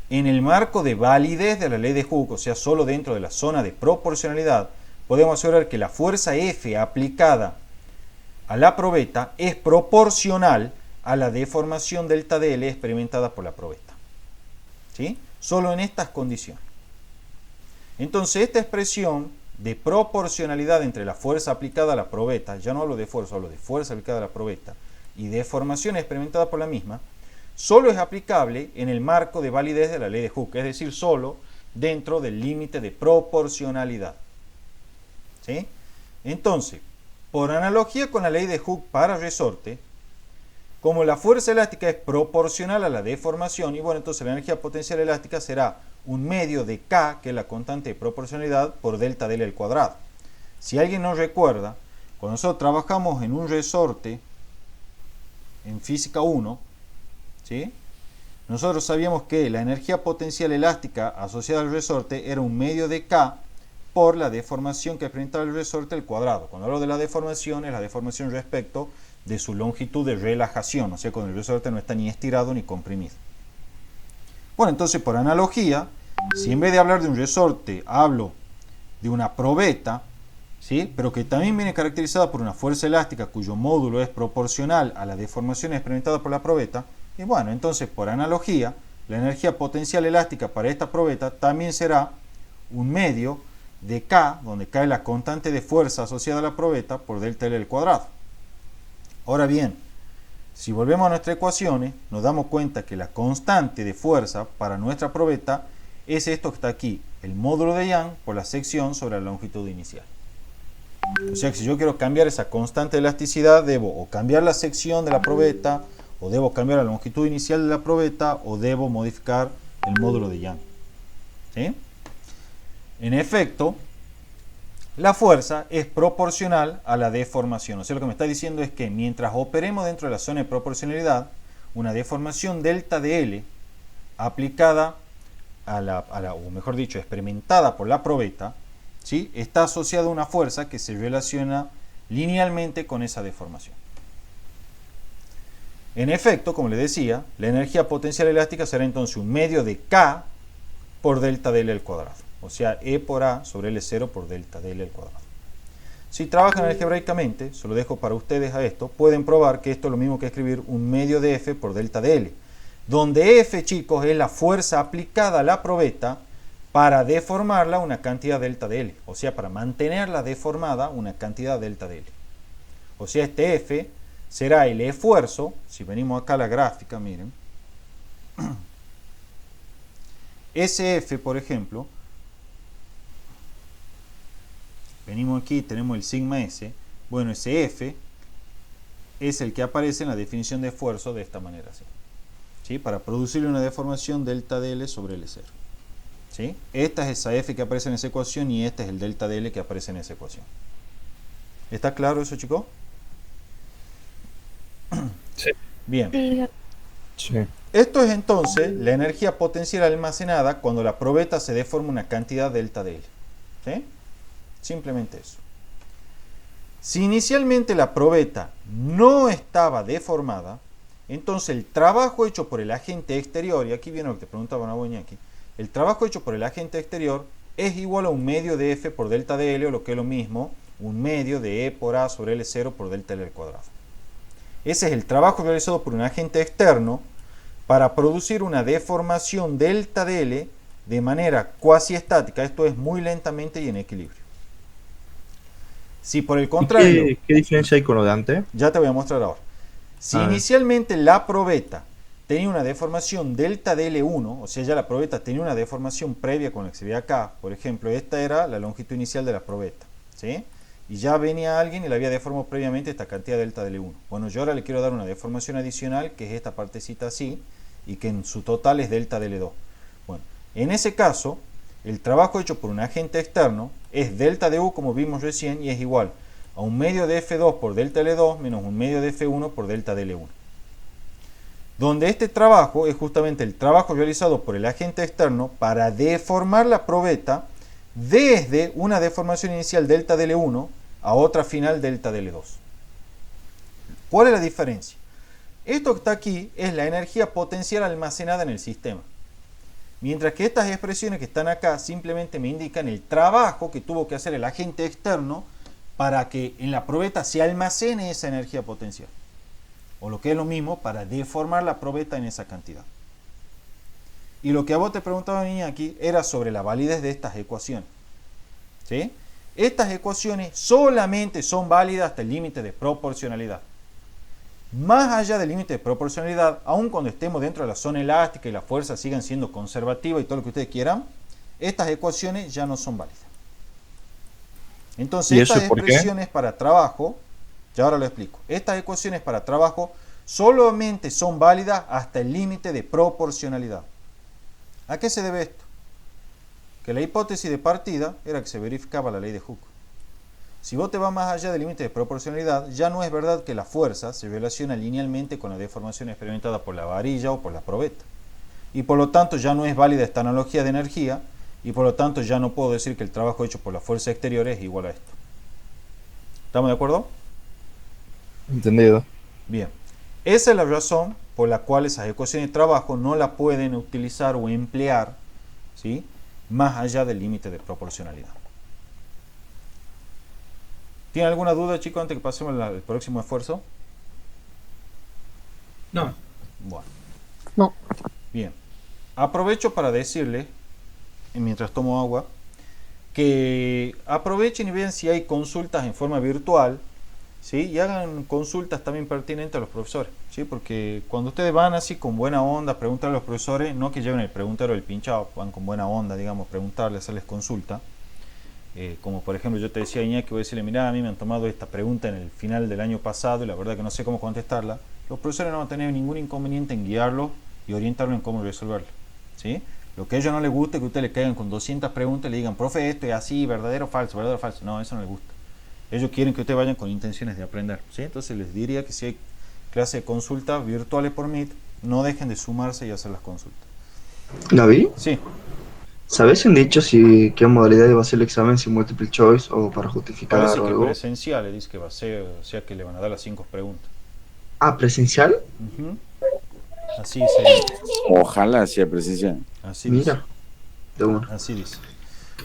en el marco de validez de la ley de Hooke, o sea, solo dentro de la zona de proporcionalidad, podemos asegurar que la fuerza F aplicada a la probeta es proporcional a la deformación delta DL experimentada por la probeta. ¿Sí? Solo en estas condiciones. Entonces, esta expresión de proporcionalidad entre la fuerza aplicada a la probeta, ya no hablo de esfuerzo, hablo de fuerza aplicada a la probeta, y deformación experimentada por la misma, solo es aplicable en el marco de validez de la ley de Hooke, es decir, solo dentro del límite de proporcionalidad. ¿Sí? Entonces, por analogía con la ley de Hooke para resorte, como la fuerza elástica es proporcional a la deformación, y bueno, entonces la energía potencial elástica será un medio de K, que es la constante de proporcionalidad, por delta DL al cuadrado. Si alguien no recuerda, cuando nosotros trabajamos en un resorte, en física 1, ¿sí? Nosotros sabíamos que la energía potencial elástica asociada al resorte era un medio de K por la deformación que experimentaba el resorte al cuadrado. Cuando hablo de la deformación, es la deformación respecto de su longitud de relajación, o sea, cuando el resorte no está ni estirado ni comprimido. Bueno, entonces, por analogía, si en vez de hablar de un resorte hablo de una probeta, ¿sí? Pero que también viene caracterizada por una fuerza elástica cuyo módulo es proporcional a la deformación experimentada por la probeta, y bueno, entonces, por analogía, la energía potencial elástica para esta probeta también será un medio de K, donde K es la constante de fuerza asociada a la probeta, por delta L al cuadrado. Ahora bien, si volvemos a nuestras ecuaciones, nos damos cuenta que la constante de fuerza para nuestra probeta es esto que está aquí, el módulo de Young por la sección sobre la longitud inicial. O sea que si yo quiero cambiar esa constante de elasticidad, debo o cambiar la sección de la probeta, o debo cambiar la longitud inicial de la probeta, o debo modificar el módulo de Young. ¿Sí? En efecto, la fuerza es proporcional a la deformación. O sea, lo que me está diciendo es que mientras operemos dentro de la zona de proporcionalidad, una deformación delta de L aplicada o mejor dicho, experimentada por la probeta, ¿sí?, está asociada a una fuerza que se relaciona linealmente con esa deformación. En efecto, como les decía, la energía potencial elástica será entonces un medio de K por delta de L al cuadrado. O sea, E por A sobre L0 por delta de L al cuadrado. Si trabajan algebraicamente, se lo dejo para ustedes a esto, pueden probar que esto es lo mismo que escribir un medio de F por delta de L. Donde F, chicos, es la fuerza aplicada a la probeta para deformarla una cantidad delta de L. O sea, para mantenerla deformada una cantidad delta de L. O sea, este F será el esfuerzo, si venimos acá a la gráfica, miren. Ese F, por ejemplo, venimos aquí, tenemos el sigma S. Bueno, ese F es el que aparece en la definición de esfuerzo de esta manera, ¿sí? ¿Sí? Para producirle una deformación delta de L sobre L0. ¿Sí? Esta es esa F que aparece en esa ecuación y este es el delta de L que aparece en esa ecuación. ¿Está claro eso, chicos? Sí. Bien. Sí. Esto es entonces la energía potencial almacenada cuando la probeta se deforma una cantidad delta de L. ¿Sí? Simplemente eso. Si inicialmente la probeta no estaba deformada, entonces el trabajo hecho por el agente exterior, y aquí viene lo que te preguntaba Naboñaki, el trabajo hecho por el agente exterior es igual a un medio de F por delta de L, o lo que es lo mismo, un medio de E por A sobre L0 por delta L al cuadrado. Ese es el trabajo realizado por un agente externo para producir una deformación delta de L de manera cuasi estática, esto es muy lentamente y en equilibrio. Si por el contrario... ¿Qué diferencia hay con lo de antes? Ya te voy a mostrar ahora. Si inicialmente la probeta tenía una deformación delta de L1, o sea, ya la probeta tenía una deformación previa con la que se ve acá, por ejemplo, esta era la longitud inicial de la probeta, ¿sí? Y ya venía alguien y la había deformado previamente esta cantidad delta de L1. Bueno, yo ahora le quiero dar una deformación adicional, que es esta partecita así, y que en su total es delta de L2. Bueno, en ese caso, el trabajo hecho por un agente externo es delta de U, como vimos recién, y es igual a un medio de F2 por delta L2 menos un medio de F1 por delta de L1. Donde este trabajo es justamente el trabajo realizado por el agente externo para deformar la probeta desde una deformación inicial delta de L1 a otra final delta de L2. ¿Cuál es la diferencia? Esto que está aquí es la energía potencial almacenada en el sistema. Mientras que estas expresiones que están acá simplemente me indican el trabajo que tuvo que hacer el agente externo para que en la probeta se almacene esa energía potencial. O lo que es lo mismo, para deformar la probeta en esa cantidad. Y lo que a vos te preguntaba, niña, aquí era sobre la validez de estas ecuaciones. ¿Sí? Estas ecuaciones solamente son válidas hasta el límite de proporcionalidad. Más allá del límite de proporcionalidad, aun cuando estemos dentro de la zona elástica y las fuerzas sigan siendo conservativas y todo lo que ustedes quieran, estas ecuaciones ya no son válidas. Entonces, estas expresiones para trabajo, ya ahora lo explico, estas ecuaciones para trabajo solamente son válidas hasta el límite de proporcionalidad. ¿A qué se debe esto? Que la hipótesis de partida era que se verificaba la ley de Hooke. Si vos te vas más allá del límite de proporcionalidad, ya no es verdad que la fuerza se relaciona linealmente con la deformación experimentada por la varilla o por la probeta. Y por lo tanto ya no es válida esta analogía de energía, y por lo tanto ya no puedo decir que el trabajo hecho por la fuerza exterior es igual a esto. ¿Estamos de acuerdo? Entendido. Bien. Esa es la razón por la cual esas ecuaciones de trabajo no la pueden utilizar o emplear, ¿sí?, más allá del límite de proporcionalidad. ¿Tienen alguna duda, chicos, antes que pasemos al próximo esfuerzo? No. Bueno. No. Bien. aprovecho para decirles, mientras tomo agua, que aprovechen y vean si hay consultas en forma virtual, ¿sí? Y hagan consultas también pertinentes a los profesores, ¿sí? Porque cuando ustedes van así con buena onda a preguntar a los profesores, no que lleven el preguntero del pinchado, van con buena onda, digamos, preguntarles, hacerles consulta. Como por ejemplo yo te decía, Iñaki, voy a decirle, mirá, a mí me han tomado esta pregunta en el final del año pasado y la verdad que no sé cómo contestarla. Los profesores no van a tener ningún inconveniente en guiarlos y orientarlos en cómo resolverlo, ¿sí? Lo que a ellos no les gusta es que ustedes le caigan con 200 preguntas y le digan, profe, esto es así, verdadero o falso, verdadero o falso. No, eso no les gusta. Ellos quieren que ustedes vayan con intenciones de aprender, ¿sí? Entonces les diría que si hay clases de consulta virtuales por Meet, no dejen de sumarse y hacer las consultas. David, Sí, ¿sabes si han dicho si qué modalidad va a ser el examen, si multiple choice o para justificar parece o que algo? presencial, dice que va a ser, o sea que le van a dar las 5 preguntas. Ah, presencial. Ujú. Así sería, Ojalá sea presencial. así dice, Mira, de una. así dice.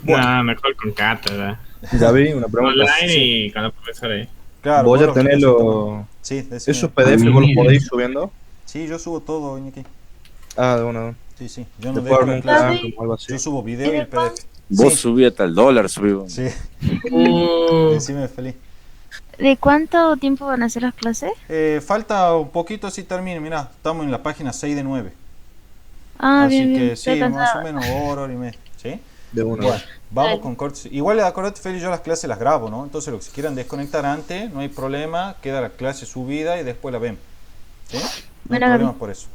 Nah, mejor con cátedra. David, una pregunta. Online Sí. y con los profesores. Claro, Voy vos a los tener recursos los... toman. Sí, decime. ¿Esos PDF vos los podéis ir subiendo? Sí, yo subo todo, Iñaki. Ah, de una. Sí, sí, yo no Después dejo armo la un clase. canal o algo así. Yo subo video y el PDF. Vos Sí, subí hasta el dólar, subí. sí, Uh, decime feliz. ¿De cuánto tiempo van a ser las clases? Falta un poquito así termine, mirá, estamos en la página 6 de 9. Ah, Así bien, bien. que Estoy sí, más o cansada. menos hora y media. ¿Sí? De una. Bueno, vamos Dale. con cortes. Igual acordate, Feli, yo las clases las grabo, ¿no? Entonces, lo que si quieran desconectar antes, no hay problema, queda la clase subida y después la ven. ¿Sí? No hay Bueno, problema Gaby. por eso.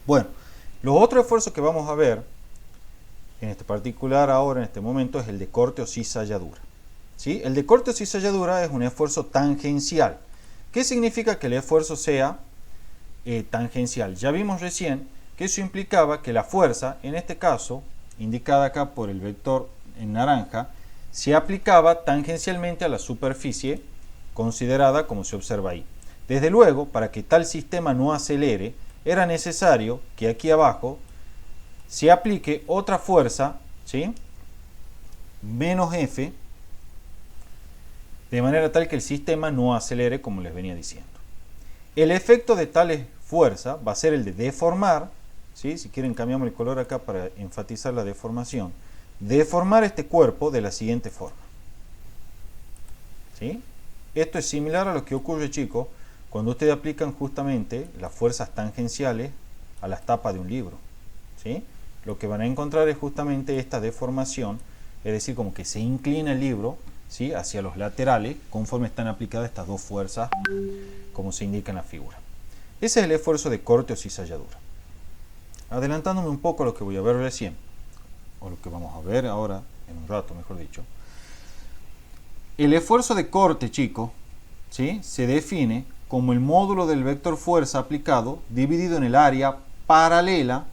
Bueno, los otros esfuerzos que vamos a ver, en este particular ahora, en este momento, es el de corte o cizalladura. ¿Sí? El de corte o cizalladura es un esfuerzo tangencial. ¿Qué significa que el esfuerzo sea tangencial? Ya vimos recién que eso implicaba que la fuerza, en este caso, indicada acá por el vector en naranja, se aplicaba tangencialmente a la superficie considerada como se observa ahí. Desde luego, para que tal sistema no acelere, era necesario que aquí abajo se aplique otra fuerza, ¿sí? Menos F, de manera tal que el sistema no acelere, como les venía diciendo. El efecto de tal fuerza va a ser el de deformar, ¿sí? Si quieren cambiamos el color acá para enfatizar la deformación, deformar este cuerpo de la siguiente forma. ¿Sí? Esto es similar a lo que ocurre, chicos, cuando ustedes aplican justamente las fuerzas tangenciales a las tapas de un libro. ¿Sí? Lo que van a encontrar es justamente esta deformación, es decir, como que se inclina el libro, ¿sí? Hacia los laterales conforme están aplicadas estas dos fuerzas, como se indica en la figura. Ese es el esfuerzo de corte o cizalladura. Adelantándome un poco a lo que voy a ver recién, o lo que vamos a ver ahora, en un rato, mejor dicho. El esfuerzo de corte, chicos, ¿sí? Se define como el módulo del vector fuerza aplicado dividido en el área paralela,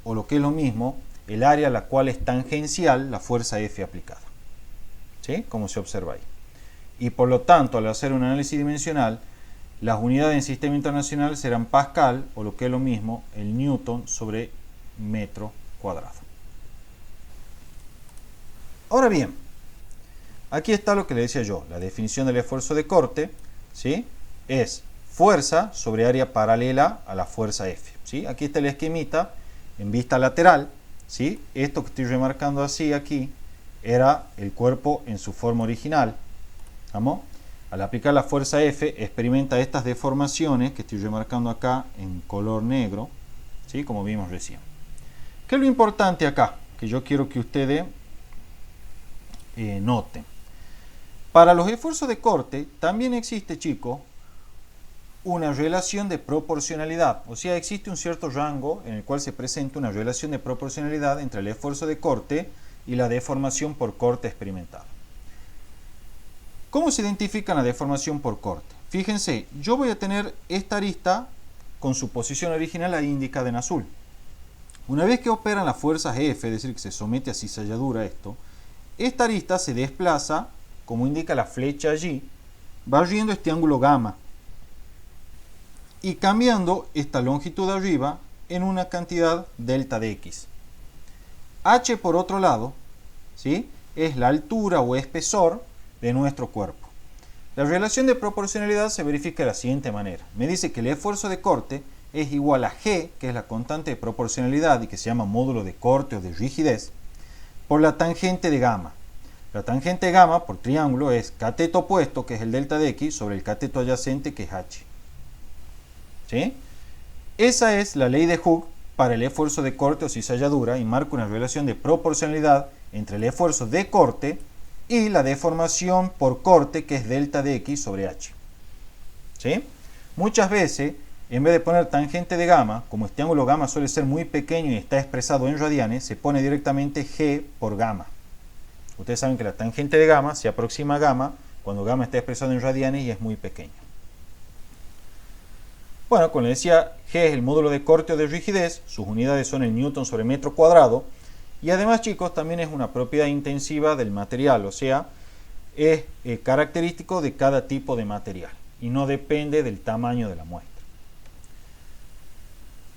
o lo que es lo mismo, el área a la cual es tangencial la fuerza F aplicada. ¿Sí? Como se observa ahí. Y por lo tanto, al hacer un análisis dimensional, las unidades en sistema internacional serán Pascal, o lo que es lo mismo, el Newton sobre metro cuadrado. Ahora bien, aquí está lo que le decía yo, la definición del esfuerzo de corte, ¿sí? Es fuerza sobre área paralela a la fuerza F. ¿Sí? Aquí está el esquemita en vista lateral, ¿sí? Esto que estoy remarcando así aquí era el cuerpo en su forma original. ¿Vamos? Al aplicar la fuerza F experimenta estas deformaciones que estoy remarcando acá en color negro, ¿sí? Como vimos recién. ¿Qué es lo importante acá? Que yo quiero que ustedes noten. Para los esfuerzos de corte también existe, chicos, una relación de proporcionalidad. O sea, existe un cierto rango en el cual se presenta una relación de proporcionalidad entre el esfuerzo de corte y la deformación por corte experimentada. ¿Cómo se identifica la deformación por corte? Fíjense, yo voy a tener esta arista con su posición original ahí indicada en azul. Una vez que operan las fuerzas F, es decir, que se somete a cizalladura esto, esta arista se desplaza, como indica la flecha allí, barriendo este ángulo gamma y cambiando esta longitud de arriba en una cantidad delta de x. H, por otro lado, ¿sí? Es la altura o espesor de nuestro cuerpo. La relación de proporcionalidad se verifica de la siguiente manera. Me dice que el esfuerzo de corte es igual a G, que es la constante de proporcionalidad y que se llama módulo de corte o de rigidez, por la tangente de gamma. La tangente de gamma por triángulo es cateto opuesto, que es el delta de X, sobre el cateto adyacente, que es H. ¿Sí? Esa es la ley de Hooke para el esfuerzo de corte o cizalladura y marca una relación de proporcionalidad entre el esfuerzo de corte y la deformación por corte, que es delta de X sobre H. ¿Sí? Muchas veces, en vez de poner tangente de gamma, como este ángulo gamma suele ser muy pequeño y está expresado en radianes, se pone directamente G por gamma. Ustedes saben que la tangente de gamma se aproxima a gamma cuando gamma está expresado en radianes y es muy pequeño. Bueno, como les decía, G es el módulo de corte o de rigidez, sus unidades son el newton sobre metro cuadrado, y además, chicos, también es una propiedad intensiva del material, o sea, es característico de cada tipo de material y no depende del tamaño de la muestra.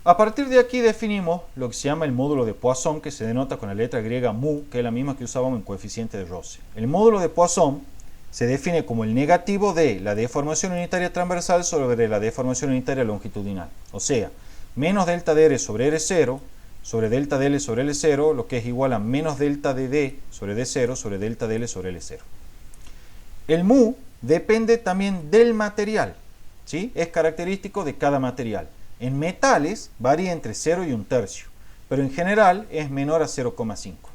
A partir de aquí definimos lo que se llama el módulo de Poisson, que se denota con la letra griega mu, que es la misma que usábamos en coeficiente de roce. El módulo de Poisson se define como el negativo de la deformación unitaria transversal sobre la deformación unitaria longitudinal. O sea, menos delta de R sobre R0 sobre delta de L sobre L0, lo que es igual a menos delta de D sobre D0 sobre delta de L sobre L0. El mu depende también del material, ¿sí? Es característico de cada material. En metales varía entre 0 y 1/3, pero en general es menor a 0,5.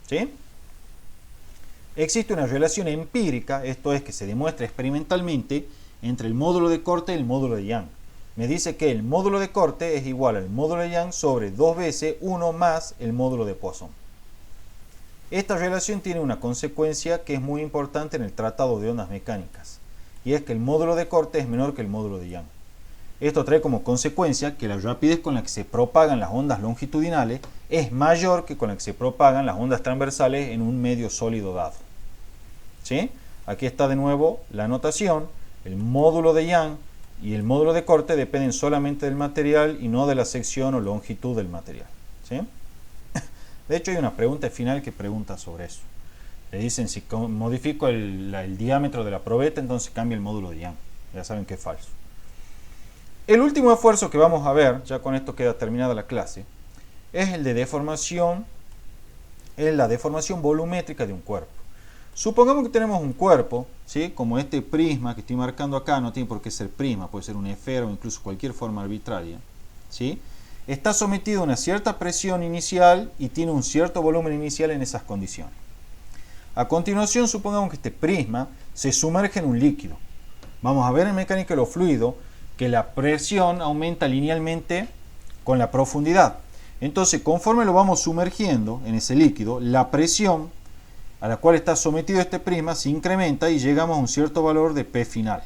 ¿Sí? Existe una relación empírica, esto es que se demuestra experimentalmente, entre el módulo de corte y el módulo de Young. Me dice que el módulo de corte es igual al módulo de Young sobre 2 veces 1 más el módulo de Poisson. Esta relación tiene una consecuencia que es muy importante en el tratado de ondas mecánicas, y es que el módulo de corte es menor que el módulo de Young. Esto trae como consecuencia que la rapidez con la que se propagan las ondas longitudinales es mayor que con la que se propagan las ondas transversales en un medio sólido dado. ¿Sí? Aquí está de nuevo la notación. El módulo de Young y el módulo de corte dependen solamente del material y no de la sección o longitud del material. ¿Sí? De hecho, hay una pregunta final que pregunta sobre eso. Le dicen, si modifico el diámetro de la probeta, entonces cambia el módulo de Young. Ya saben que es falso. El último esfuerzo que vamos a ver, ya con esto queda terminada la clase, es el de deformación, es la deformación volumétrica de un cuerpo. Supongamos que tenemos un cuerpo, ¿sí? Como este prisma que estoy marcando acá, no tiene por qué ser prisma, puede ser una esfera o incluso cualquier forma arbitraria, ¿sí? Está sometido a una cierta presión inicial y tiene un cierto volumen inicial en esas condiciones. A continuación, supongamos que este prisma se sumerge en un líquido. Vamos a ver en mecánica de los fluidos que la presión aumenta linealmente con la profundidad. Entonces, conforme lo vamos sumergiendo en ese líquido, la presión a la cual está sometido este prisma se incrementa y llegamos a un cierto valor de P final.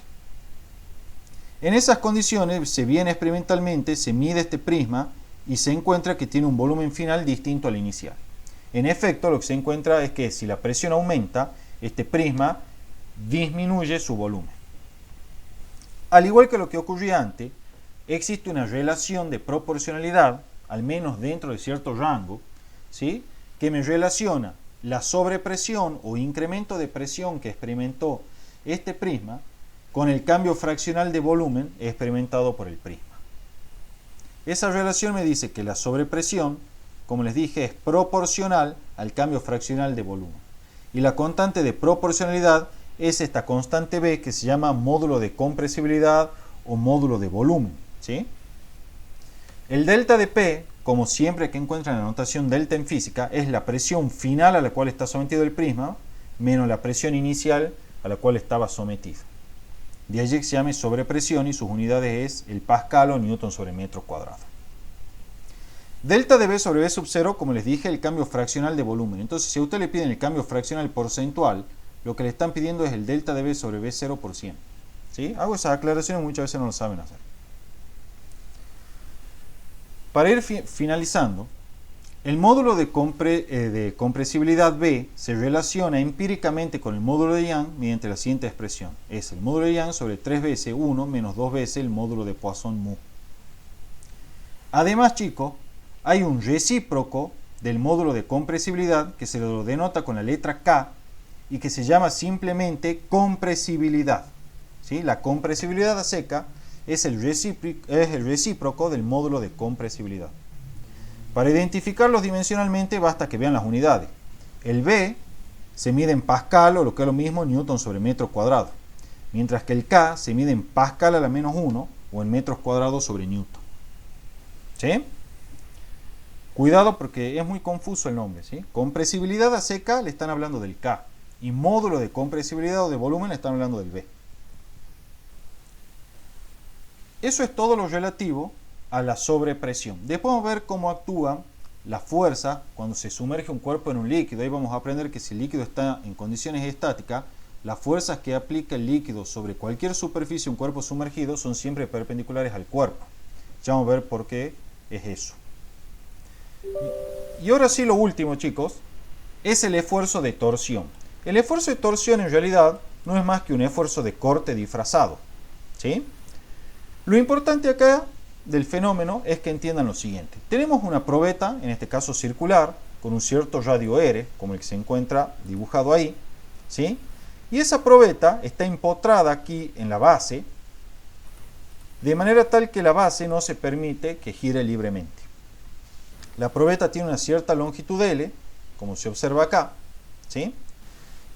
En esas condiciones se viene experimentalmente, se mide este prisma y se encuentra que tiene un volumen final distinto al inicial. En efecto, lo que se encuentra es que si la presión aumenta, este prisma disminuye su volumen. Al igual que lo que ocurría antes, existe una relación de proporcionalidad, al menos dentro de cierto rango, ¿sí? Que me relaciona la sobrepresión o incremento de presión que experimentó este prisma con el cambio fraccional de volumen experimentado por el prisma. Esa relación me dice que la sobrepresión, como les dije, es proporcional al cambio fraccional de volumen. Y la constante de proporcionalidad es esta constante B que se llama módulo de compresibilidad o módulo de volumen, ¿sí? El delta de P, como siempre que encuentran la notación delta en física, es la presión final a la cual está sometido el prisma menos la presión inicial a la cual estaba sometido. De allí que se llame sobrepresión y sus unidades es el pascal o newton sobre metro cuadrado. Delta de B sobre B sub 0, como les dije, el cambio fraccional de volumen. Entonces, si a usted le piden el cambio fraccional porcentual, lo que le están pidiendo es el delta de B sobre B 0%. ¿Sí? Hago esas aclaraciones, muchas veces no lo saben hacer. Para ir finalizando, el módulo de compresibilidad B se relaciona empíricamente con el módulo de Young mediante la siguiente expresión. Es el módulo de Young sobre 3 veces 1 menos 2 veces el módulo de Poisson mu. Además, chicos, hay un recíproco del módulo de compresibilidad que se lo denota con la letra K y que se llama simplemente compresibilidad. ¿Sí? La compresibilidad a seca es el recíproco del módulo de compresibilidad. Para identificarlos dimensionalmente basta que vean las unidades. El B se mide en pascal o lo que es lo mismo newton sobre metro cuadrado, mientras que el K se mide en pascal a la menos 1 o en metros cuadrados sobre newton. ¿Sí? Cuidado porque es muy confuso el nombre, ¿sí? Compresibilidad a seca le están hablando del K y módulo de compresibilidad o de volumen le están hablando del B. Eso es todo lo relativo a la sobrepresión. Después vamos a ver cómo actúa la fuerza cuando se sumerge un cuerpo en un líquido. Ahí vamos a aprender que si el líquido está en condiciones estáticas, las fuerzas que aplica el líquido sobre cualquier superficie, un cuerpo sumergido, son siempre perpendiculares al cuerpo. Ya vamos a ver por qué es eso. Y ahora sí, lo último, chicos, es el esfuerzo de torsión. El esfuerzo de torsión en realidad no es más que un esfuerzo de corte disfrazado, ¿sí? Lo importante acá del fenómeno es que entiendan lo siguiente. Tenemos una probeta, en este caso circular, con un cierto radio R, como el que se encuentra dibujado ahí, ¿sí? Y esa probeta está empotrada aquí en la base, de manera tal que la base no se permite que gire libremente. La probeta tiene una cierta longitud L, como se observa acá, ¿sí?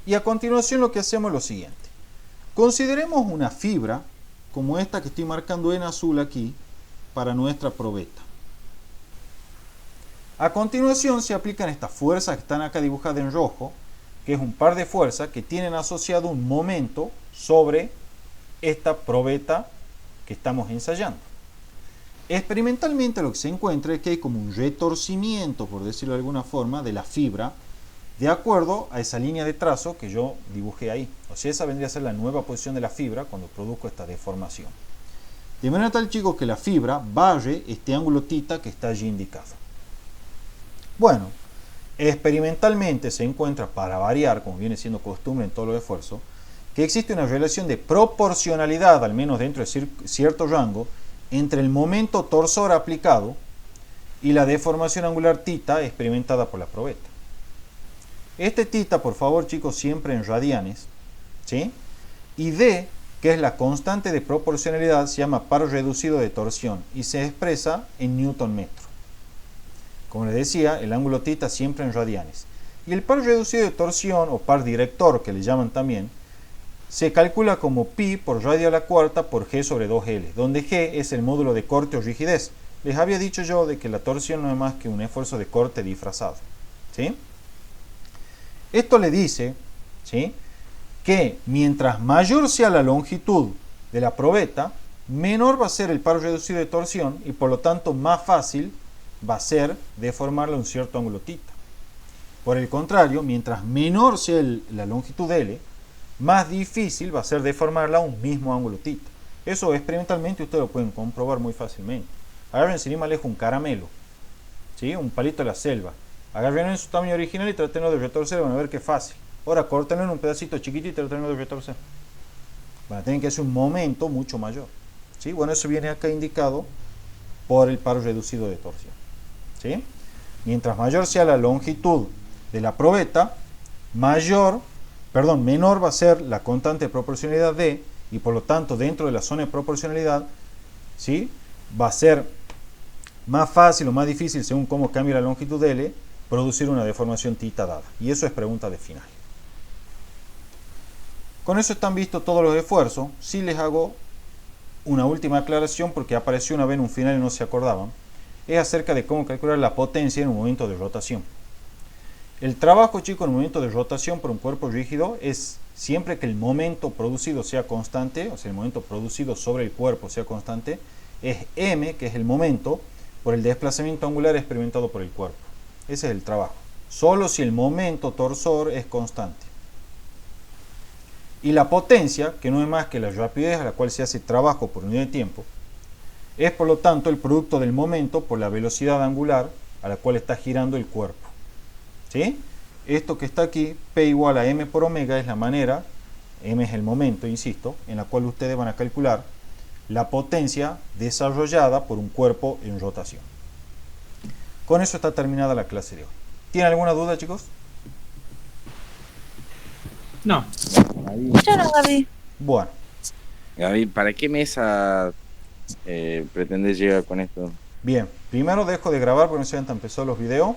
Y a continuación lo que hacemos es lo siguiente. Consideremos una fibra, como esta que estoy marcando en azul aquí, para nuestra probeta. A continuación se aplican estas fuerzas que están acá dibujadas en rojo, que es un par de fuerzas que tienen asociado un momento sobre esta probeta que estamos ensayando. Experimentalmente lo que se encuentra es que hay como un retorcimiento, por decirlo de alguna forma, de la fibra de acuerdo a esa línea de trazo que yo dibujé ahí. O sea, esa vendría a ser la nueva posición de la fibra cuando produzco esta deformación. De manera tal, chicos, que la fibra barre este ángulo θ que está allí indicado. Bueno, experimentalmente se encuentra, para variar, como viene siendo costumbre en todos los esfuerzos, que existe una relación de proporcionalidad, al menos dentro de cierto rango, entre el momento torsor aplicado y la deformación angular θ experimentada por la probeta. Este θ, por favor, chicos, siempre en radianes, ¿sí? Y D, que es la constante de proporcionalidad, se llama par reducido de torsión y se expresa en newton metro. Como les decía, el ángulo θ siempre en radianes. Y el par reducido de torsión, o par director, que le llaman también, se calcula como pi por radio a la cuarta por g sobre 2L, donde g es el módulo de corte o rigidez. Les había dicho yo de que la torsión no es más que un esfuerzo de corte disfrazado, ¿sí? Esto le dice, ¿sí?, que mientras mayor sea la longitud de la probeta, menor va a ser el par reducido de torsión y por lo tanto más fácil va a ser deformarla a un cierto ángulo θ. Por el contrario, mientras menor sea la longitud L, más difícil va a ser deformarla a un mismo ángulo θ. Eso experimentalmente ustedes lo pueden comprobar muy fácilmente. Agarren sin ir más lejos un caramelo, ¿sí?, un palito de la selva. Agárrenlo en su tamaño original y tratenlo de retorcer, van a ver que es fácil. Ahora córtenlo en un pedacito chiquitito y tratenlo de retorcer. Van a tener que hacer un momento mucho mayor, ¿sí? Bueno, eso viene acá indicado por el par reducido de torsión, ¿sí? Mientras mayor sea la longitud de la probeta, menor va a ser la constante de proporcionalidad D, y por lo tanto dentro de la zona de proporcionalidad, ¿sí?, va a ser más fácil o más difícil, según cómo cambie la longitud de L, producir una deformación θ dada. Y eso es pregunta de final. Con eso están vistos todos los esfuerzos. Sí les hago una última aclaración porque apareció una vez en un final y no se acordaban. Es acerca de cómo calcular la potencia en un momento de rotación. El trabajo, chicos, en un momento de rotación por un cuerpo rígido es siempre que el momento producido sea constante, o sea, el momento producido sobre el cuerpo sea constante, es m, que es el momento, por el desplazamiento angular experimentado por el cuerpo. Ese es el trabajo. Solo si el momento torsor es constante. Y la potencia, que no es más que la rapidez a la cual se hace trabajo por unidad de tiempo, es por lo tanto el producto del momento por la velocidad angular a la cual está girando el cuerpo, ¿sí? Esto que está aquí, P igual a m por omega, es la manera, m es el momento, insisto, en la cual ustedes van a calcular la potencia desarrollada por un cuerpo en rotación. Con eso está terminada la clase de hoy. ¿Tienen alguna duda, chicos? No. Yo no, Gaby. Bueno, Gaby, ¿para qué mesa pretendés llegar con esto? Bien, primero dejo de grabar porque no se han tan pesados los videos.